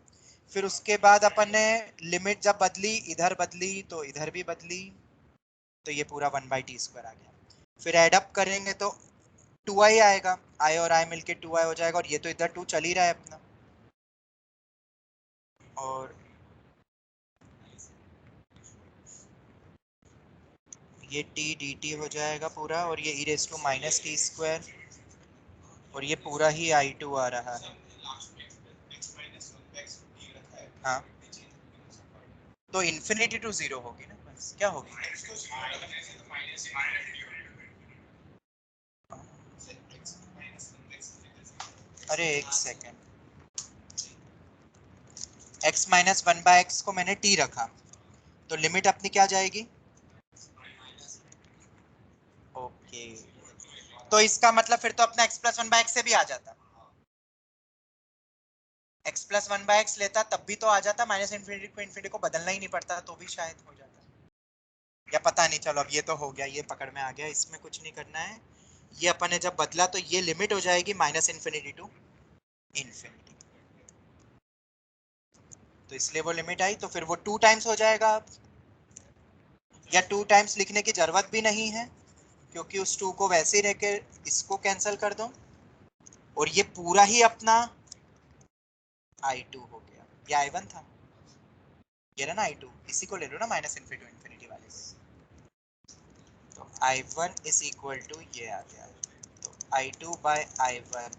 फिर उसके बाद अपन ने लिमिट जब बदली, इधर बदली तो इधर भी बदली, तो ये पूरा 1/t² आ गया। फिर ऐड अप करेंगे तो 2i आएगा, i और i मिलके 2i हो जाएगा, और ये तो इधर 2 चल ही रहा है अपना, और ये t dt हो जाएगा पूरा, और ये e raise to minus t², और ये पूरा ही i2 आ रहा है। हाँ तो इन्फिनिटी टू 0 होगी ना, बस क्या होगी, अरे एक सेकेंड, x माइनस 1/x को मैंने t रखा, तो लिमिट अपनी क्या जाएगी, ओके, तो इसका मतलब फिर तो अपना x प्लस 1/x से भी आ जाता, x प्लस 1/x लेता तब भी तो आ जाता, माइनस इन्फिनिटी को इन्फिनिटी को बदलना ही नहीं पड़ता, तो भी शायद हो जाता, या पता नहीं, चलो अब ये तो हो गया, ये पकड़ में आ गया, इसमें कुछ नहीं करना है। ये अपन ने जब बदला तो ये लिमिट हो जाएगी माइनस इन्फिनिटी टू इन्फिनिटी, तो इसलिए वो लिमिट आई, तो फिर वो 2 टाइम्स हो जाएगा अब, या 2 टाइम्स लिखने की जरूरत भी नहीं है, क्योंकि उस 2 को वैसे ही रह के इसको कैंसिल कर दो, और ये पूरा ही अपना i2 हो गया, ये i1 था, ये ना i2, इसी को ले लो ना माइनस इन्फिनिटी टू इन्फिनिटी वाले से, तो i1 इज इक्वल टू ये आ गया, तो i2 bye i1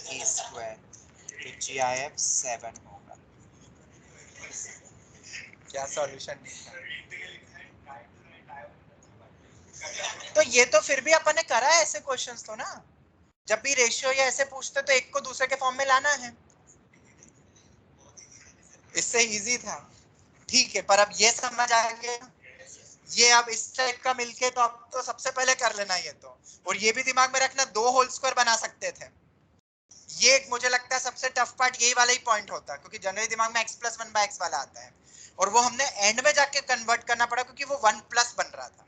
E square, तो GIF 7 होगा। क्या सॉल्यूशन निकला, तो ये तो फिर भी अपन ने करा है ऐसे क्वेश्चंस तो ना, जब भी रेशियो या ऐसे पूछते तो एक को दूसरे के फॉर्म में लाना है, इससे इजी था, ठीक है। पर अब ये समझ आ गया, ये अब इस टाइप का मिलके तो अब तो सबसे पहले कर लेना ये तो, और ये भी दिमाग में रखना 2 होल स्क्वायर बना सकते थे, ये एक मुझे लगता है सबसे टफ पार्ट यही वाला ही पॉइंट होता है, क्योंकि जनरली दिमाग में x प्लस 1/x वाला आता है, और वो हमने एंड में जाके कन्वर्ट करना पड़ा, क्योंकि वो 1 प्लस बन रहा था,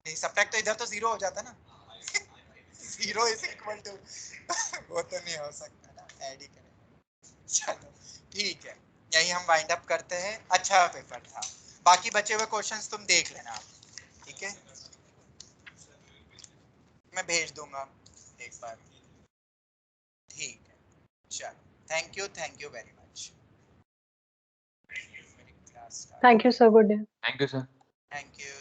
सब्ट्रैक्ट तो इधर तो 0 हो जाता ना 0 इज इक्वल टू वो तो नहीं हो सकता ना, ऐड ही करें, चलो ठीक है, यही हम वाइंड अप करते हैं। अच्छा पेपर था, बाकी बचे हुए क्वेश्चंस तुम देख लेना आप, ठीक है, मैं भेज दूंगा एक बार, ठीक है, चलो thank you very much, Thank you, sir. Good day. Thank you, sir. Thank you.